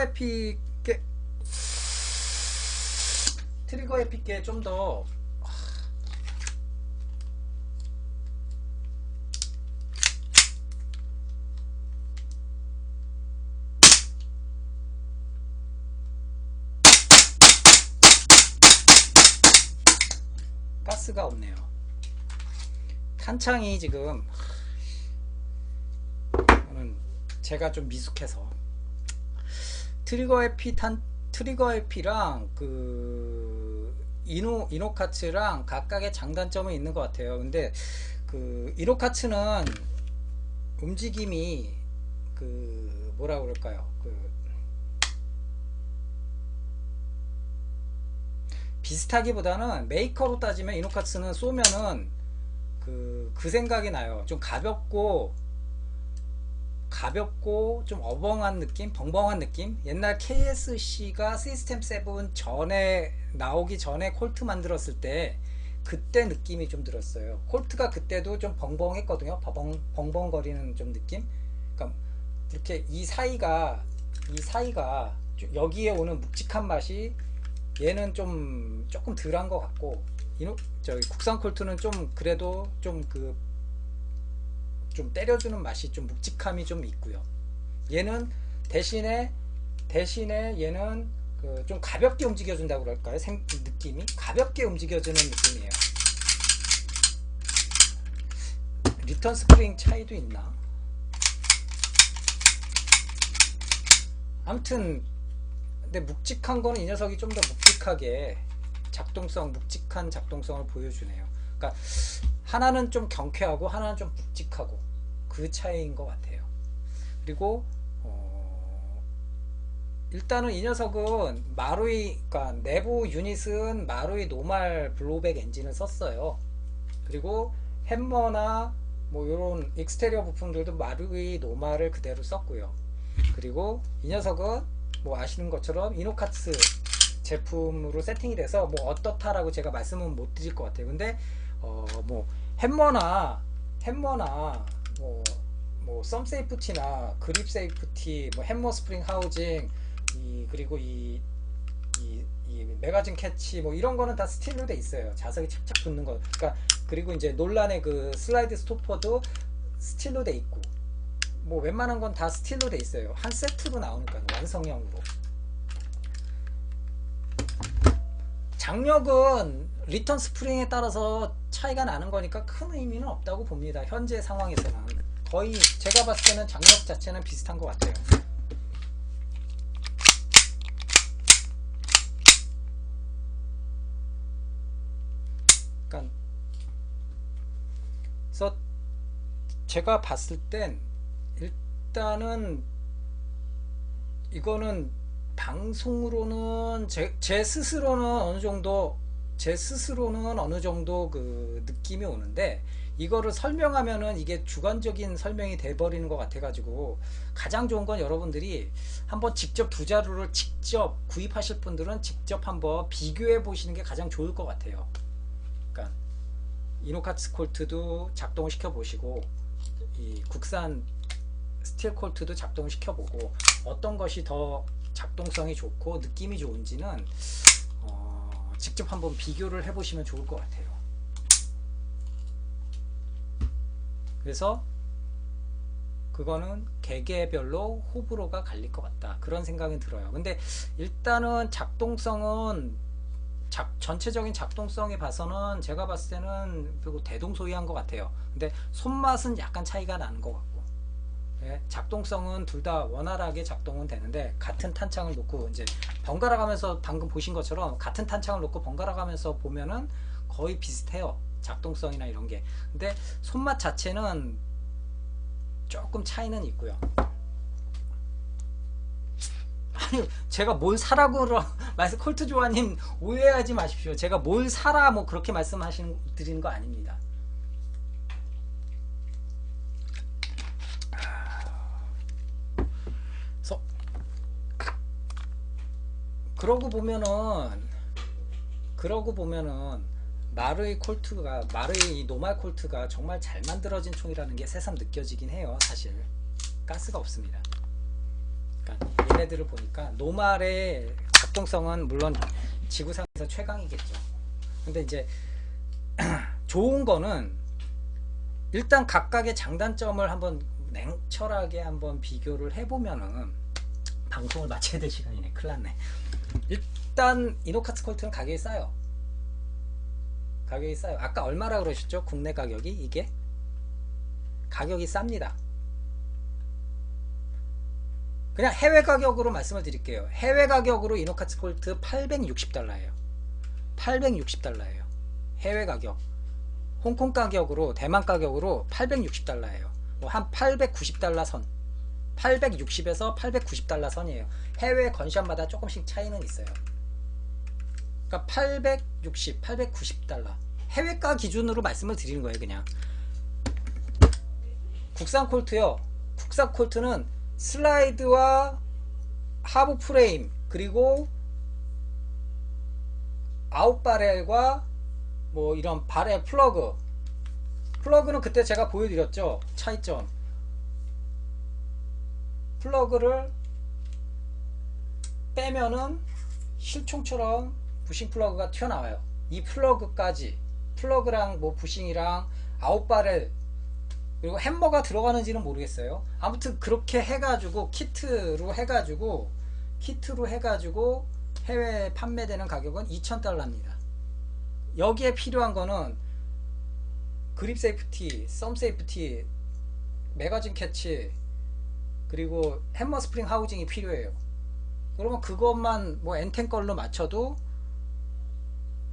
에픽게 좀 더 가스가 없네요. 탄창이 지금 제가 좀 미숙해서 트리거 에피랑 그 이노카츠랑 각각의 장단점은 있는 것 같아요. 근데 그 이노카츠는 움직임이 그 뭐라 그럴까요? 비슷하기보다는 메이커로 따지면 이노카츠는 쏘면은 그 생각이 나요. 좀 가볍고 좀 어벙한 느낌, 벙벙한 느낌. 옛날 KSC가 시스템 7 전에 나오기 전에 콜트 만들었을 때 그때 느낌이 좀 들었어요. 콜트가 그때도 좀 벙벙했거든요. 벙벙거리는 좀 느낌. 그러니까 이렇게 이 사이가 여기에 오는 묵직한 맛이 얘는 조금 덜한 것 같고 저기 국산 콜트는 좀 그래도 좀 때려주는 맛이 좀 묵직함이 좀 있고요. 얘는 대신에 얘는 좀 가볍게 움직여준다고 그럴까요? 느낌이 가볍게 움직여주는 느낌이에요. 리턴 스프링 차이도 있나? 아무튼 근데 묵직한 거는 이 녀석이 좀 더 묵직하게 묵직한 작동성을 보여주네요. 그러니까 하나는 좀 경쾌하고 하나는 좀 묵직하고 그 차이인 것 같아요. 그리고 일단은 이 녀석은 마루이, 그러니까 내부 유닛은 마루이 노말 블로백 엔진을 썼어요. 그리고 햄머나 뭐 이런 익스테리어 부품들도 마루이 노말을 그대로 썼고요. 그리고 이 녀석은 뭐 아시는 것처럼 이노카츠 제품으로 세팅이 돼서 뭐 어떻다라고 제가 말씀은 못 드릴 것 같아요. 근데 뭐 햄머나 뭐 썸 세이프티나 그립 세이프티, 뭐 햄머 스프링 하우징, 그리고 이 매거진 캐치 뭐 이런 거는 다 스틸로 돼 있어요. 자석이 착착 붙는 거. 그러니까 그리고 이제 논란의 그 슬라이드 스토퍼도 스틸로 돼 있고, 뭐 웬만한 건 다 스틸로 돼 있어요. 한 세트로 나오니까 완성형으로. 장력은 리턴 스프링에 따라서 차이가 나는 거니까 큰 의미는 없다고 봅니다. 현재 상황에서는 거의 제가 봤을 때는 장력 자체는 비슷한 것 같아요. 그러니까 그래서 제가 봤을 땐 일단은 이거는 방송으로는 제 스스로는 어느 정도 그 느낌이 오는데, 이거를 설명하면은 이게 주관적인 설명이 돼버리는 것 같아가지고 가장 좋은 건 여러분들이 한번 직접 두 자루를 직접 구입하실 분들은 직접 한번 비교해 보시는 게 가장 좋을 것 같아요. 그러니까 이노카츠 콜트도 작동을 시켜 보시고 이 국산 스틸 콜트도 작동을 시켜 보고 어떤 것이 더 작동성이 좋고 느낌이 좋은지는 직접 한번 비교를 해 보시면 좋을 것 같아요. 그래서 그거는 개개별로 호불호가 갈릴 것 같다, 그런 생각이 들어요. 근데 일단은 작동성은 전체적인 작동성에 봐서는 제가 봤을 때는 그리고 대동소이한 것 같아요. 근데 손맛은 약간 차이가 나는 것 같고, 예, 작동성은 둘 다 원활하게 작동은 되는데 같은 탄창을 놓고 이제 번갈아 가면서 방금 보신 것처럼 같은 탄창을 놓고 번갈아 가면서 보면은 거의 비슷해요, 작동성이나 이런 게. 근데 손맛 자체는 조금 차이는 있고요. 아니, 제가 뭘 사라고 말씀, 콜트 조아님 오해하지 마십시오. 제가 뭘 사라 뭐 그렇게 드리는 거 아닙니다. 그래서 그러고 보면은 마루이 노말 콜트가 정말 잘 만들어진 총이라는 게 새삼 느껴지긴 해요. 사실 가스가 없습니다. 그러니까 얘네들을 보니까 노말의 작동성은 물론 지구상에서 최강이겠죠. 근데 이제 좋은 거는 일단 각각의 장단점을 한번 냉철하게 한번 비교를 해보면은, 방송을 마쳐야 될 시간이네. 큰일 났네. 일단 이노카츠 콜트는 가격이 싸요. 아까 얼마라 그러셨죠? 국내 가격이? 이게 가격이 쌉니다. 그냥 해외 가격으로 말씀을 드릴게요. 해외 가격으로 이노카츠 콜트 $860예요. $860예요. 해외 가격. 홍콩 가격으로, 대만 가격으로 $860예요. 뭐 한 $890 선. 860에서 $890 선이에요. 해외 건샵마다 조금씩 차이는 있어요. 그러니까 860, $890. 해외가 기준으로 말씀을 드리는 거예요, 그냥. 국산 콜트요. 국산 콜트는 슬라이드와 하부 프레임, 그리고 아웃 바렐과 뭐 이런 바렐 플러그는 그때 제가 보여드렸죠. 차이점. 플러그를 빼면은 실총처럼 부싱 플러그가 튀어나와요. 이 플러그랑 뭐 부싱이랑 아웃 바렐 그리고 햄머가 들어가는지는 모르겠어요. 아무튼 그렇게 해가지고 키트로 해가지고 해외 판매되는 가격은 $2,000입니다. 여기에 필요한 거는 그립 세이프티, 썸 세이프티, 매거진 캐치, 그리고 햄머 스프링 하우징이 필요해요. 그러면 그것만 뭐 엔텐 걸로 맞춰도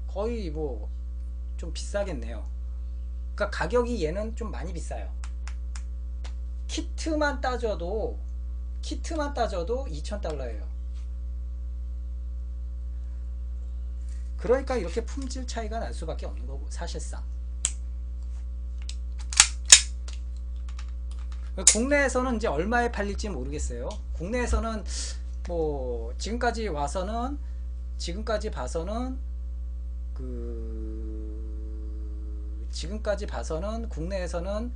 거의 뭐 좀 비싸겠네요. 그러니까 가격이 얘는 좀 많이 비싸요. 키트만 따져도 2,000달러예요. 그러니까 이렇게 품질 차이가 날 수밖에 없는 거고, 사실상. 국내에서는 이제 얼마에 팔릴지 모르겠어요. 국내에서는 뭐 지금까지 봐서는 국내에서는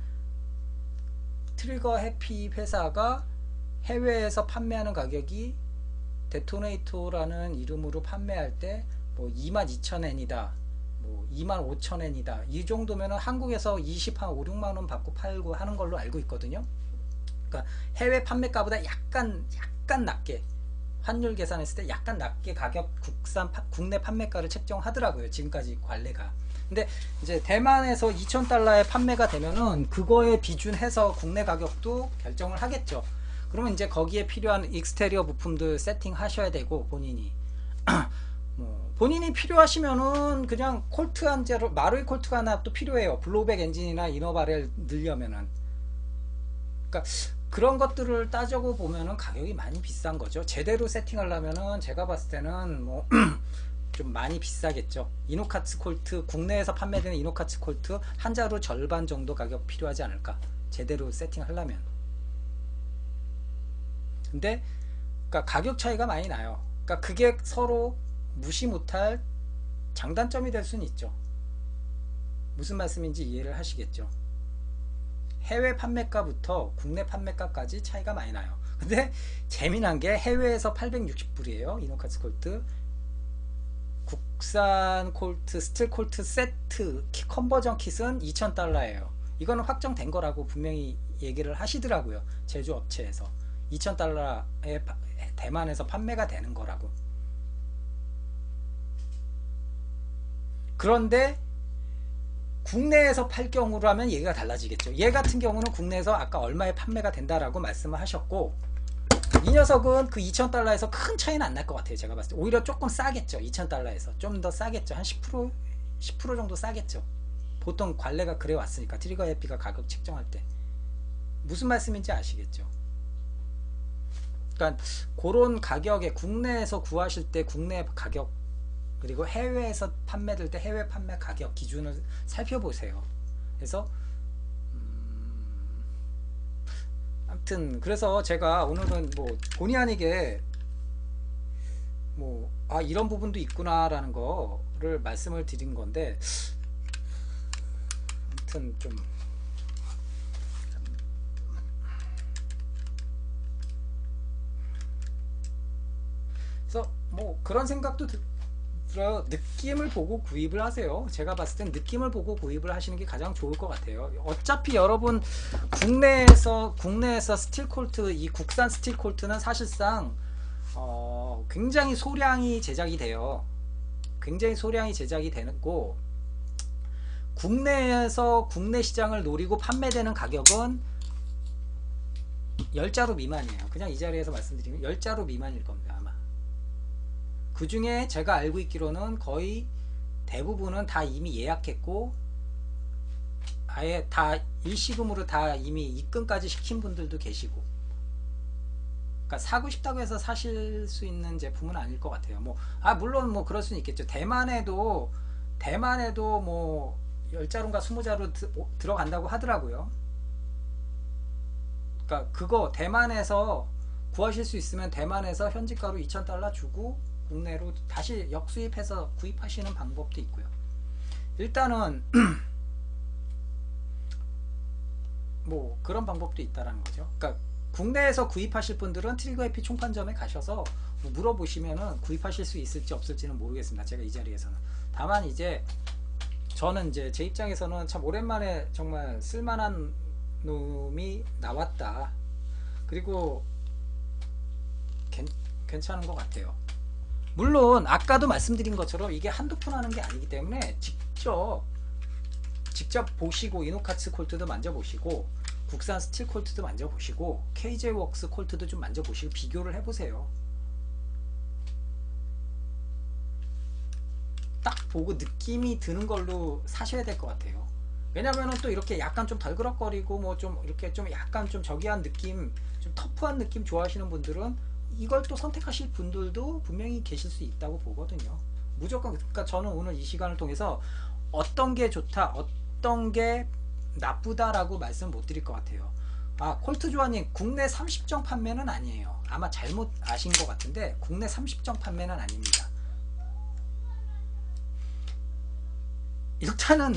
트리거 해피 회사가 해외에서 판매하는 가격이 데토네이터라는 이름으로 판매할 때 뭐 22,000엔이다, 뭐 25,000엔이다, 이 정도면은 한국에서 5, 6만원 받고 팔고 하는 걸로 알고 있거든요. 그러니까 해외 판매가보다 약간 낮게, 환율 계산했을 때 약간 낮게 가격 국내 판매가를 책정하더라고요, 지금까지 관례가. 근데 이제 대만에서 2,000달러에 판매가 되면은 그거에 비준해서 국내 가격도 결정을 하겠죠. 그러면 이제 거기에 필요한 익스테리어 부품들 세팅 하셔야 되고, 본인이 필요하시면은 그냥 콜트 한 제로, 마루이 콜트가 하나 또 필요해요. 블로우백 엔진이나 이너바렐 넣으려면은. 그러니까 그런 것들을 따져고 보면은 가격이 많이 비싼 거죠. 제대로 세팅하려면은 제가 봤을 때는 뭐 좀 많이 비싸겠죠. 이노카츠 콜트, 국내에서 판매되는 이노카츠 콜트 한 자루 절반 정도 가격 필요하지 않을까, 제대로 세팅하려면. 근데 그러니까 가격 차이가 많이 나요. 그러니까 그게 서로 무시 못할 장단점이 될 수는 있죠. 무슨 말씀인지 이해를 하시겠죠. 해외 판매가부터 국내 판매가까지 차이가 많이 나요. 근데 재미난 게 해외에서 860불이에요 이노카츠 콜트. 국산 콜트, 스틸 콜트 세트 컨버전 킷은 2,000달러예요 이거는 확정된 거라고 분명히 얘기를 하시더라고요, 제조업체에서. 2,000달러에 대만에서 판매가 되는 거라고. 그런데 국내에서 팔 경우라면 얘기가 달라지겠죠. 얘 같은 경우는 국내에서 아까 얼마에 판매가 된다라고 말씀을 하셨고, 이 녀석은 그 2,000달러에서 큰 차이는 안 날 것 같아요. 제가 봤을 때 오히려 조금 싸겠죠. 2,000달러에서 좀 더 싸겠죠. 한 10% 정도 싸겠죠. 보통 관례가 그래 왔으니까, 트리거 해피가 가격 책정할 때. 무슨 말씀인지 아시겠죠. 그러니까 그런 가격에 국내에서 구하실 때 국내 가격, 그리고 해외에서 판매될 때 해외 판매 가격 기준을 살펴보세요. 그래서 아무튼 그래서 제가 오늘은 뭐 본의 아니게 뭐 이런 부분도 있구나 라는 거를 말씀을 드린 건데, 아무튼 좀 그래서 뭐 그런 생각도 들어요. 느낌을 보고 구입을 하세요. 제가 봤을 땐 느낌을 보고 구입을 하시는 게 가장 좋을 것 같아요. 어차피 여러분 국내에서 스틸 콜트, 이 국산 스틸 콜트는 사실상 굉장히 소량이 제작이 돼요. 굉장히 소량이 제작이 되고, 국내에서 국내 시장을 노리고 판매되는 가격은 10자루 미만이에요. 그냥 이 자리에서 말씀드리면 10자루 미만일 겁니다, 아마. 그 중에 제가 알고 있기로는 거의 대부분은 다 이미 예약했고, 아예 다 일시금으로 다 이미 입금까지 시킨 분들도 계시고, 그러니까 사고 싶다고 해서 사실 수 있는 제품은 아닐 것 같아요. 물론 뭐 그럴 수는 있겠죠. 대만에도 뭐 10자루인가 20자루 들어간다고 하더라고요. 그러니까 그거 대만에서 구하실 수 있으면 대만에서 현지가로 2,000달러 주고 국내로 다시 역수입해서 구입하시는 방법도 있고요. 일단은 뭐 그런 방법도 있다라는 거죠. 그러니까 국내에서 구입하실 분들은 트리거 해피 총판점에 가셔서 뭐 물어보시면은 구입하실 수 있을지 없을지는 모르겠습니다. 제가 이 자리에서는. 다만 이제 저는 이제 제 입장에서는 참 오랜만에 정말 쓸만한 놈이 나왔다. 그리고 괜찮은 것 같아요. 물론 아까도 말씀드린 것처럼 이게 한두 푼 하는 게 아니기 때문에 직접 보시고, 이노카츠 콜트도 만져보시고, 국산 스틸 콜트도 만져보시고, KJ웍스 콜트도 좀 만져보시고 비교를 해보세요. 딱 보고 느낌이 드는 걸로 사셔야 될 것 같아요. 왜냐면은 또 이렇게 약간 좀 덜그럭거리고 뭐 좀 이렇게 좀 약간 좀 저기한 느낌, 좀 터프한 느낌 좋아하시는 분들은 이걸 또 선택하실 분들도 분명히 계실 수 있다고 보거든요. 무조건. 그러니까 저는 오늘 이 시간을 통해서 어떤 게 좋다, 어떤 게 나쁘다라고 말씀 못 드릴 것 같아요. 아, 콜트조아님, 국내 30정 판매는 아니에요. 아마 잘못 아신 것 같은데 국내 30정 판매는 아닙니다. 일단은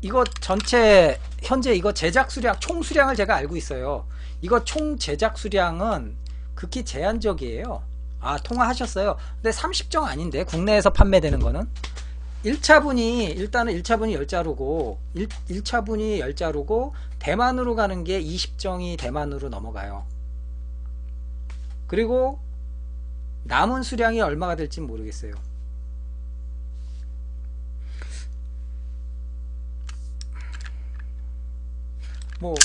이거 전체 현재 이거 제작 수량, 총 수량을 제가 알고 있어요. 이거 총 제작 수량은 극히 제한적이에요. 아, 통화하셨어요. 근데 30정 아닌데 국내에서 판매되는 거는 1차분이 10자루고 1차분이 10자루고 대만으로 가는 게 20정이 대만으로 넘어가요. 그리고 남은 수량이 얼마가 될지 모르겠어요. 뭐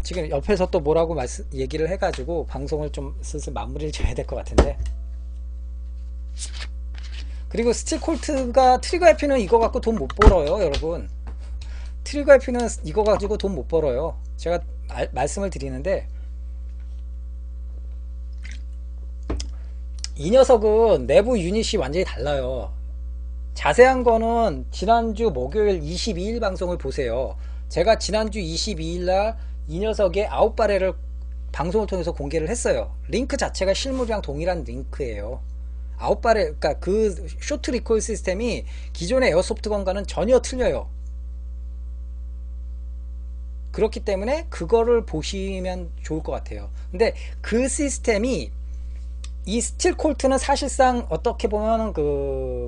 지금 옆에서 또 뭐라고 얘기를 해가지고 방송을 좀 슬슬 마무리를 줘야 될 것 같은데, 그리고 스틸콜트가 트리거 해피는 이거 갖고 돈 못 벌어요 여러분. 트리거 해피는 이거 가지고 돈 못 벌어요. 제가 말씀을 드리는데, 이 녀석은 내부 유닛이 완전히 달라요. 자세한 거는 지난주 목요일 22일 방송을 보세요. 제가 지난주 22일날 이 녀석의 아웃바레를 방송을 통해서 공개를 했어요. 링크 자체가 실물이랑 동일한 링크예요. 아웃바레, 그러니까 그 쇼트 리콜 시스템이 기존의 에어소프트건과는 전혀 틀려요. 그렇기 때문에 그거를 보시면 좋을 것 같아요. 근데 그 시스템이, 이 스틸콜트는 사실상 어떻게 보면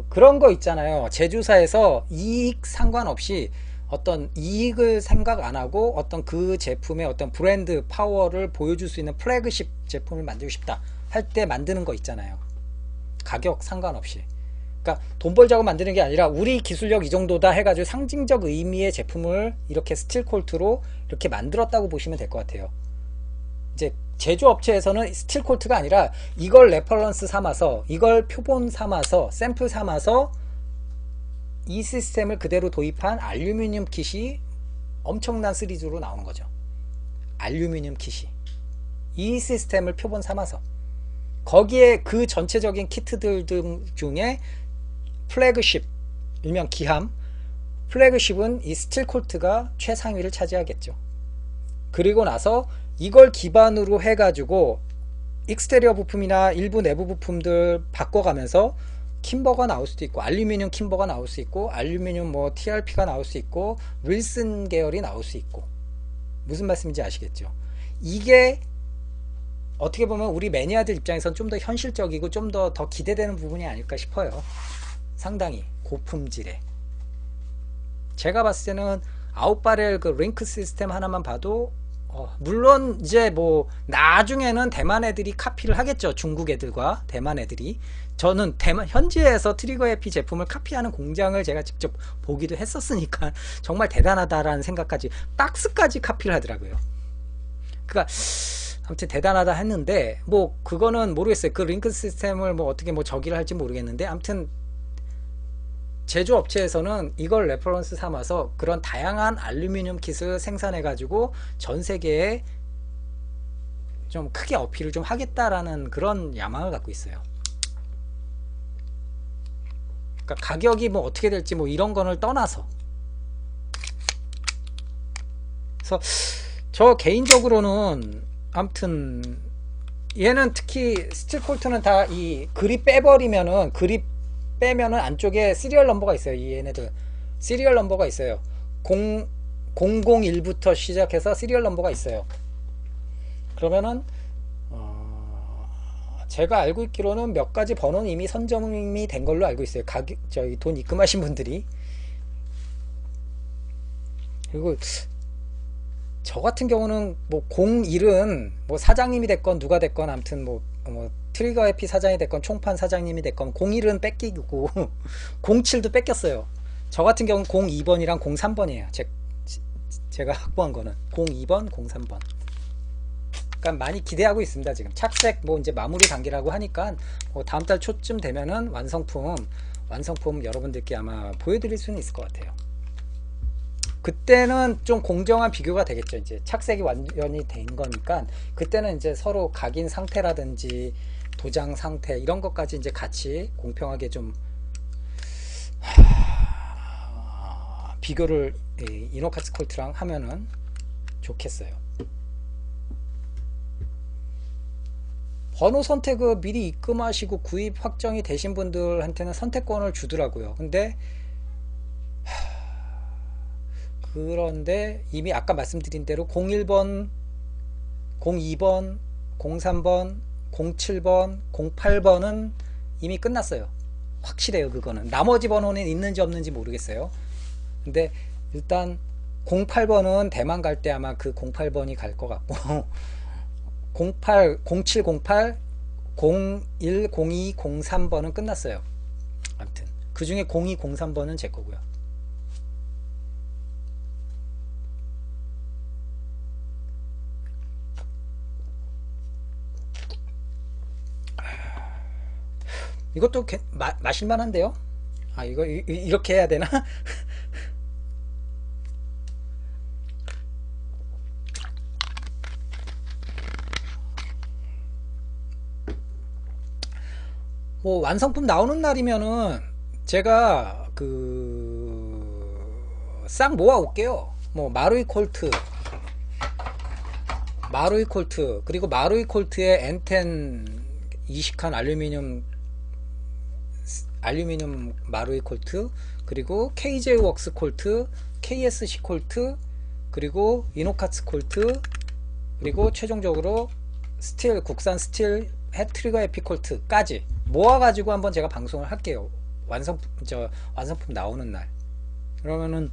그런 거 있잖아요. 제조사에서 이익 상관없이 어떤 이익을 생각 안 하고 어떤 그 제품의 어떤 브랜드 파워를 보여줄 수 있는 플래그십 제품을 만들고 싶다 할 때 만드는 거 있잖아요. 가격 상관없이. 그러니까 돈 벌자고 만드는 게 아니라 우리 기술력 이 정도다 해가지고 상징적 의미의 제품을 이렇게 스틸콜트로 이렇게 만들었다고 보시면 될 것 같아요. 이제 제조업체에서는 스틸콜트가 아니라 이걸 레퍼런스 삼아서, 이걸 표본 삼아서, 샘플 삼아서 이 시스템을 그대로 도입한 알루미늄 킷이 엄청난 시리즈로 나오는 거죠. 알루미늄 킷이 이 시스템을 표본 삼아서, 거기에 그 전체적인 키트들 중에 플래그십, 일명 기함, 플래그십은 이 스틸콜트가 최상위를 차지하겠죠. 그리고 나서 이걸 기반으로 해가지고 익스테리어 부품이나 일부 내부 부품들 바꿔가면서 킴버가 나올 수도 있고, 알루미늄 킴버가 나올 수 있고, 알루미늄 뭐 TRP가 나올 수 있고, 윌슨 계열이 나올 수 있고. 무슨 말씀인지 아시겠죠? 이게 어떻게 보면 우리 매니아들 입장에선 좀 더 현실적이고 좀 더 기대되는 부분이 아닐까 싶어요. 상당히 고품질에. 제가 봤을 때는 아웃바렐 그 링크 시스템 하나만 봐도 물론 이제 뭐 나중에는 대만 애들이 카피를 하겠죠. 중국 애들과 대만 애들이. 저는 대만 현지에서 트리거 해피 제품을 카피하는 공장을 제가 직접 보기도 했었으니까 정말 대단하다라는 생각까지, 박스까지 카피를 하더라고요. 그러니까 아무튼 대단하다 했는데, 뭐 그거는 모르겠어요. 그 링크 시스템을 뭐 어떻게 뭐 저기를 할지 모르겠는데, 아무튼 제조업체에서는 이걸 레퍼런스 삼아서 그런 다양한 알루미늄 킷을 생산해 가지고 전 세계에 좀 크게 어필을 좀 하겠다라는 그런 야망을 갖고 있어요. 그러니까 가격이 뭐 어떻게 될지 뭐 이런 거를 떠나서. 그래서 저 개인적으로는 아무튼 얘는 특히 스틸콜트는 다 이 그립 빼버리면은, 그립 빼면은 안쪽에 시리얼 넘버가 있어요. 얘네들 시리얼 넘버가 있어요. 001부터 시작해서 시리얼 넘버가 있어요. 그러면은 제가 알고 있기로는 몇 가지 번호는 이미 선점이 된 걸로 알고 있어요. 저희 돈 입금하신 분들이. 그리고 저 같은 경우는 뭐 01은 뭐 사장님이 됐건 누가 됐건 아무튼 뭐 트리거 해피 사장이 됐건 총판 사장님이 됐건 01은 뺏기고 07도 뺏겼어요. 저 같은 경우는 02번이랑 03번이에요. 제가 확보한 거는 02번, 03번. 그러니까 많이 기대하고 있습니다. 지금 착색 뭐 이제 마무리 단계라고 하니까 뭐 다음 달 초쯤 되면은 완성품 여러분들께 아마 보여드릴 수는 있을 것 같아요. 그때는 좀 공정한 비교가 되겠죠. 이제 착색이 완전히 된 거니까 그때는 이제 서로 각인 상태라든지 도장 상태 이런 것까지 이제 같이 공평하게 좀 비교를 이노카츠 콜트랑 하면은 좋겠어요. 번호 선택을 미리 입금하시고 구입 확정이 되신 분들한테는 선택권을 주더라고요. 그런데 이미 아까 말씀드린 대로 01번, 02번, 03번, 07번, 08번은 이미 끝났어요. 확실해요. 그거는 나머지 번호는 있는지 없는지 모르겠어요. 근데 일단 08번은 대만 갈 때 아마 그 08번이 갈 것 같고 07, 08, 01, 02, 03번은 끝났어요. 아무튼 그 중에 02, 03번은 제 거고요. 이것도 마실만한데요? 아, 이거 이렇게 해야 되나? 뭐 완성품 나오는 날이면은 제가 싹 모아 올게요. 뭐 마루이 콜트 그리고 마루이 콜트의 N10 20칸 알루미늄 마루이 콜트, 그리고 KJ 웍스 콜트, KSC 콜트, 그리고 이노카츠 콜트, 그리고 최종적으로 국산 스틸 트리거 에피 콜트까지 모아가지고 한번 제가 방송을 할게요. 완성품 나오는 날. 그러면은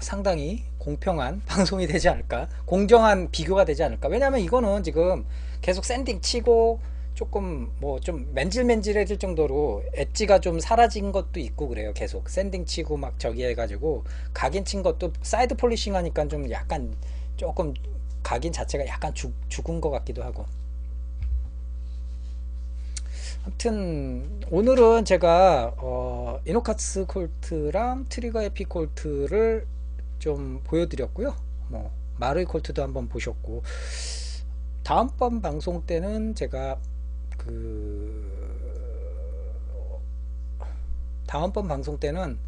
상당히 공평한 방송이 되지 않을까, 공정한 비교가 되지 않을까. 왜냐면 이거는 지금 계속 샌딩 치고 조금 뭐 좀 맨질맨질해질 정도로 엣지가 좀 사라진 것도 있고 그래요. 계속 샌딩 치고 막 저기 해가지고 각인 친 것도 사이드 폴리싱 하니까 좀 약간 조금 각인 자체가 약간 죽은 것 같기도 하고. 아무튼 오늘은 제가 이노카츠 콜트랑 트리거 에피 콜트를 좀 보여드렸고요. 뭐 마루이 콜트도 한번 보셨고, 다음번 방송 때는 제가 다음번 방송 때는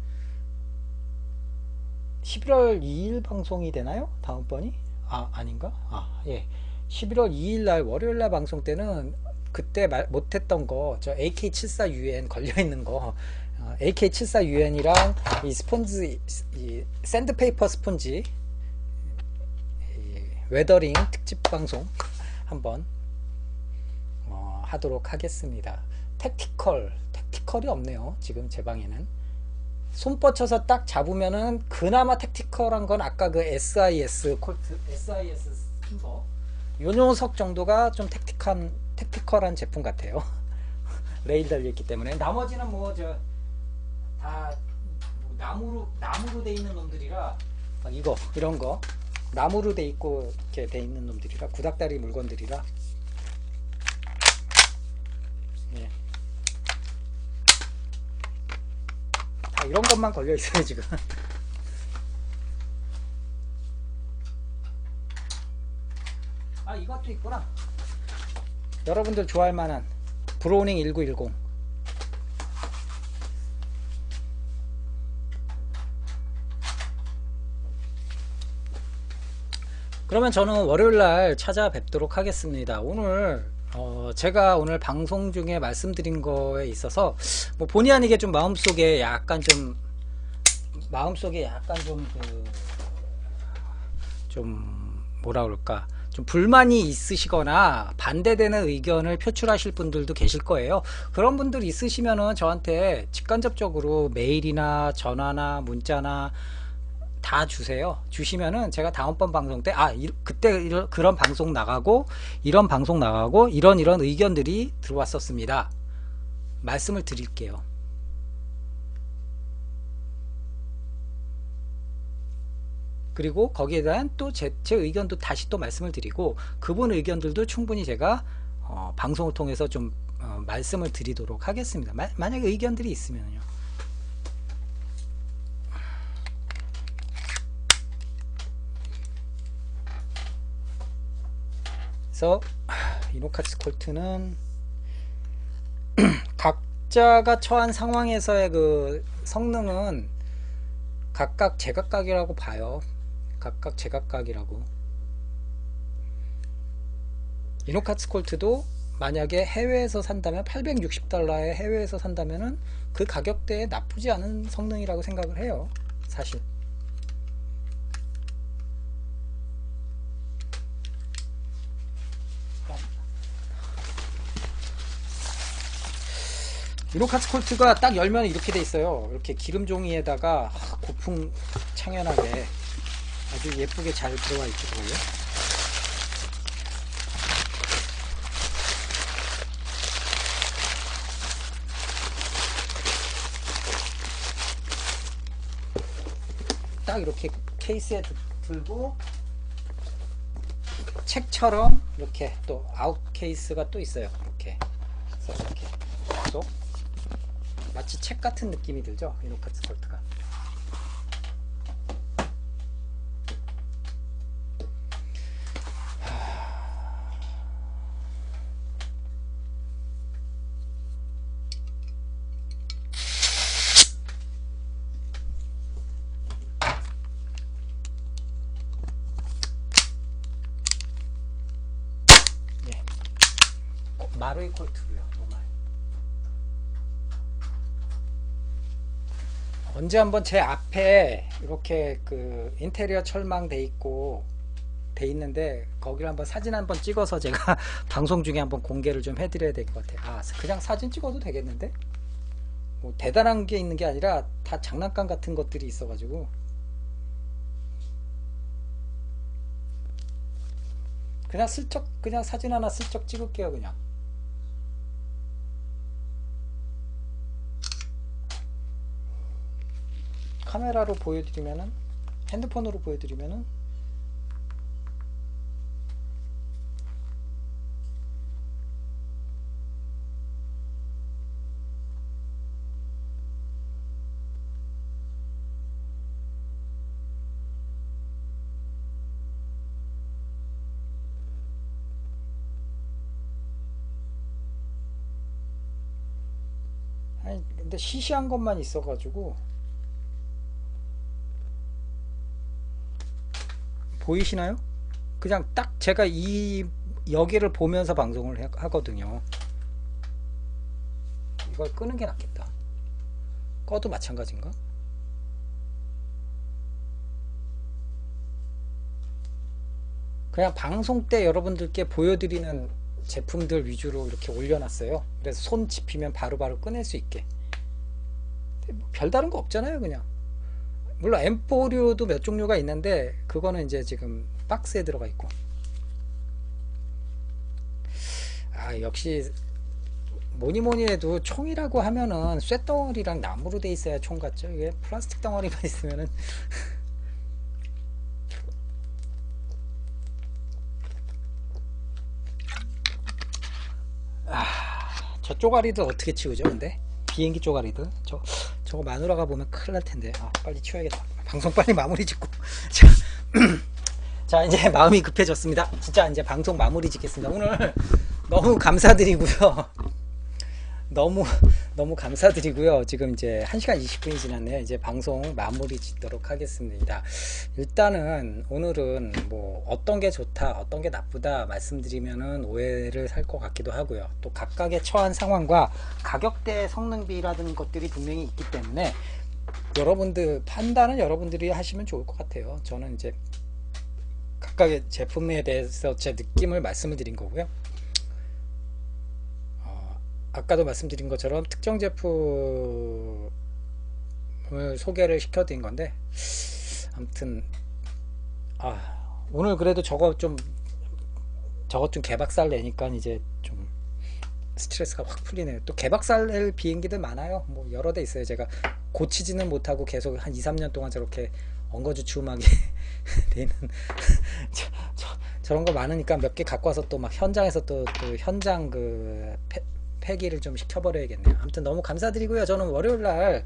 11월 2일 방송이 되나요? 다음번이? 아닌가? 예. 11월 2일 날 월요일 날 방송 때는 그때 못했던 거, 저 AK74UN 걸려있는 거, AK74UN이랑 이 스폰지, 이 샌드페이퍼 스폰지 웨더링 특집 방송 한번 하도록 하겠습니다. 택티컬이 없네요. 지금 제 방에는 손 뻗쳐서 딱 잡으면은 그나마 택티컬한 건 아까 그 SIS 콜트, SIS 스피버 요 녀석 정도가 좀 택티컬한 제품 같아요. 레일 달려있기 때문에. 나머지는 뭐 저 다 나무로 돼 있는 놈들이라, 이런 거 나무로 돼 있고 이렇게 돼 있는 놈들이라, 구닥다리 물건들이라. 예. 다 이런 것만 걸려 있어요 지금. 이것도 있구나. 여러분들 좋아할 만한 브로우닝 1910. 그러면 저는 월요일날 찾아뵙도록 하겠습니다. 오늘 제가 오늘 방송 중에 말씀드린 거에 있어서 뭐 본의 아니게 좀 마음속에 약간 좀 뭐라 그럴까, 좀 불만이 있으시거나 반대되는 의견을 표출하실 분들도 계실 거예요. 그런 분들 있으시면은 저한테 직간접적으로 메일이나 전화나 문자나 다 주시면은 제가 다음번 방송 때 그때 그런 방송 나가고 이런 의견들이 들어왔었습니다 말씀을 드릴게요. 그리고 거기에 대한 또 제 의견도 다시 또 말씀을 드리고, 그분 의견들도 충분히 제가 방송을 통해서 좀 말씀을 드리도록 하겠습니다. 만약에 의견들이 있으면요. 그래서 이노카츠 콜트는 각자가 처한 상황에서의 그 성능은 각각 제각각이라고 봐요. 각각 제각각이라고. 이노카츠 콜트도 만약에 해외에서 산다면, $860에 해외에서 산다면은 그 가격대에 나쁘지 않은 성능이라고 생각을 해요, 사실. 이노카츠 콜트가 딱 열면 이렇게 돼 있어요. 이렇게 기름 종이에다가 고풍 창연하게 아주 예쁘게 잘 들어가 있죠. 그걸요. 딱 이렇게 케이스에 들고 책처럼 이렇게 또 아웃 케이스가 또 있어요. 이렇게. 그래서 이렇게 또 마치 책 같은 느낌이 들죠, 이노카츠 콜트가. 예. 마루이 콜트고요. 언제 한번 제 앞에 이렇게 그 인테리어 철망 돼 있고 돼 있는데, 거기를 한번 사진 한번 찍어서 제가 방송 중에 한번 공개를 좀 해드려야 될 것 같아요. 그냥 사진 찍어도 되겠는데? 뭐 대단한 게 있는 게 아니라 다 장난감 같은 것들이 있어가지고 그냥 슬쩍 그냥 사진 하나 슬쩍 찍을게요. 그냥 카메라로 보여드리면은, 핸드폰으로 보여드리면은 아니 근데 시시한 것만 있어가지고. 보이시나요? 그냥 딱 제가 이 여기를 보면서 방송을 하거든요. 이걸 끄는 게 낫겠다. 꺼도 마찬가지인가? 그냥 방송 때 여러분들께 보여드리는 제품들 위주로 이렇게 올려놨어요. 그래서 손 집히면 바로바로 꺼낼 수 있게. 뭐 별다른 거 없잖아요, 그냥. 물론 M4류도 몇 종류가 있는데 그거는 이제 지금 박스에 들어가 있고. 역시 뭐니뭐니 해도 총이라고 하면은 쇳덩어리랑 나무로 돼 있어야 총 같죠. 이게 플라스틱 덩어리만 있으면은 저 쪼가리들 어떻게 치우죠? 근데 비행기 쪼가리들 저거 마누라가 보면 큰일 날 텐데. 빨리 치워야겠다. 방송 빨리 마무리 짓고. 자, 이제 마음이 급해졌습니다. 진짜 이제 방송 마무리 짓겠습니다. 오늘 너무 감사드리고요. 너무 감사드리고요. 지금 이제 1시간 20분이 지났네요. 이제 방송 마무리 짓도록 하겠습니다. 일단은 오늘은 뭐 어떤 게 좋다, 어떤 게 나쁘다 말씀드리면은 오해를 살 것 같기도 하고요. 또 각각의 처한 상황과 가격대 성능비라는 것들이 분명히 있기 때문에 여러분들 판단은 여러분들이 하시면 좋을 것 같아요. 저는 이제 각각의 제품에 대해서 제 느낌을 말씀을 드린 거고요. 아까도 말씀드린 것처럼 특정 제품을 소개를 시켜드린 건데, 아무튼 오늘 그래도 저것 좀 개박살 내니까 이제 좀 스트레스가 확 풀리네요. 또 개박살 낼 비행기들 많아요. 뭐 여러 대 있어요. 제가 고치지는 못하고 계속 한 2, 3년 동안 저렇게 엉거주춤하게 되는 저런 거 많으니까 몇 개 갖고 와서 또 막 현장에서 또 현장 그 폐기를 좀 시켜버려야겠네요. 아무튼 너무 감사드리고요. 저는 월요일날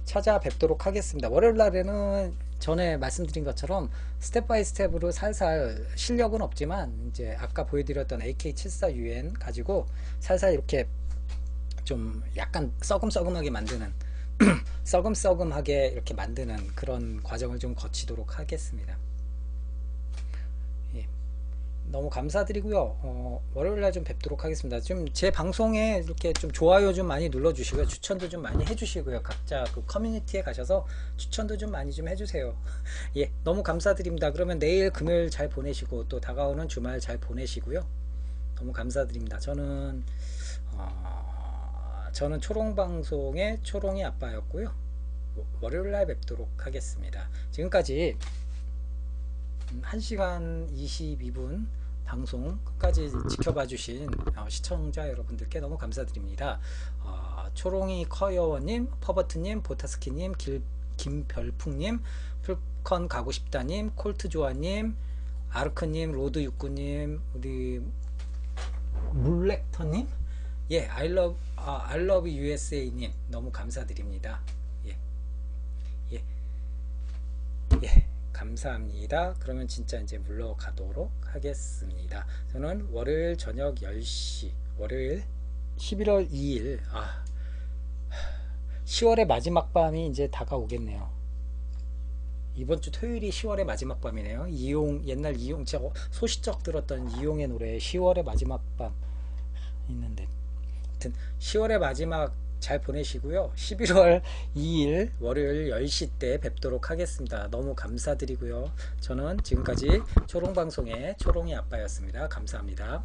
찾아뵙도록 하겠습니다. 월요일날에는 전에 말씀드린 것처럼 스텝 바이 스텝으로 살살, 실력은 없지만 이제 아까 보여드렸던 AK74UN 가지고 살살 이렇게 좀 약간 썩음썩음하게 만드는 썩음썩음하게 이렇게 만드는 그런 과정을 좀 거치도록 하겠습니다. 예, 너무 감사드리고요. 월요일날 좀 뵙도록 하겠습니다. 좀 제 방송에 이렇게 좀 좋아요 좀 많이 눌러주시고요. 추천도 좀 많이 해주시고요. 각자 그 커뮤니티에 가셔서 추천도 좀 많이 좀 해주세요. 예, 너무 감사드립니다. 그러면 내일 금요일 잘 보내시고 또 다가오는 주말 잘 보내시고요. 너무 감사드립니다. 저는 초롱방송의 초롱이 아빠였고요. 월요일날 뵙도록 하겠습니다. 지금까지 1시간 22분 방송 끝까지 지켜봐 주신 시청자 여러분들께 너무 감사드립니다. 초롱이 커여워님, 퍼버트님, 보타스키님, 김별풍님, 풀컨 가고싶다님, 콜트조아님, 아르크님, 로드육구님, 우리 물렉터님, 예, I love USA님 너무 감사드립니다. 예, 예, 예, 감사합니다. 그러면 진짜 이제 물러가도록 하겠습니다. 저는 월요일 저녁 10시, 월요일 11월 2일, 10월의 마지막 밤이 이제 다가오겠네요. 이번 주 토요일이 10월의 마지막 밤이네요. 옛날 이용, 제가 소시적 들었던 이용의 노래 10월의 마지막 밤 있는데, 10월의 마지막 잘 보내시고요. 11월 2일 월요일 10시 때 뵙도록 하겠습니다. 너무 감사드리고요. 저는 지금까지 초롱방송의 초롱이 아빠였습니다. 감사합니다.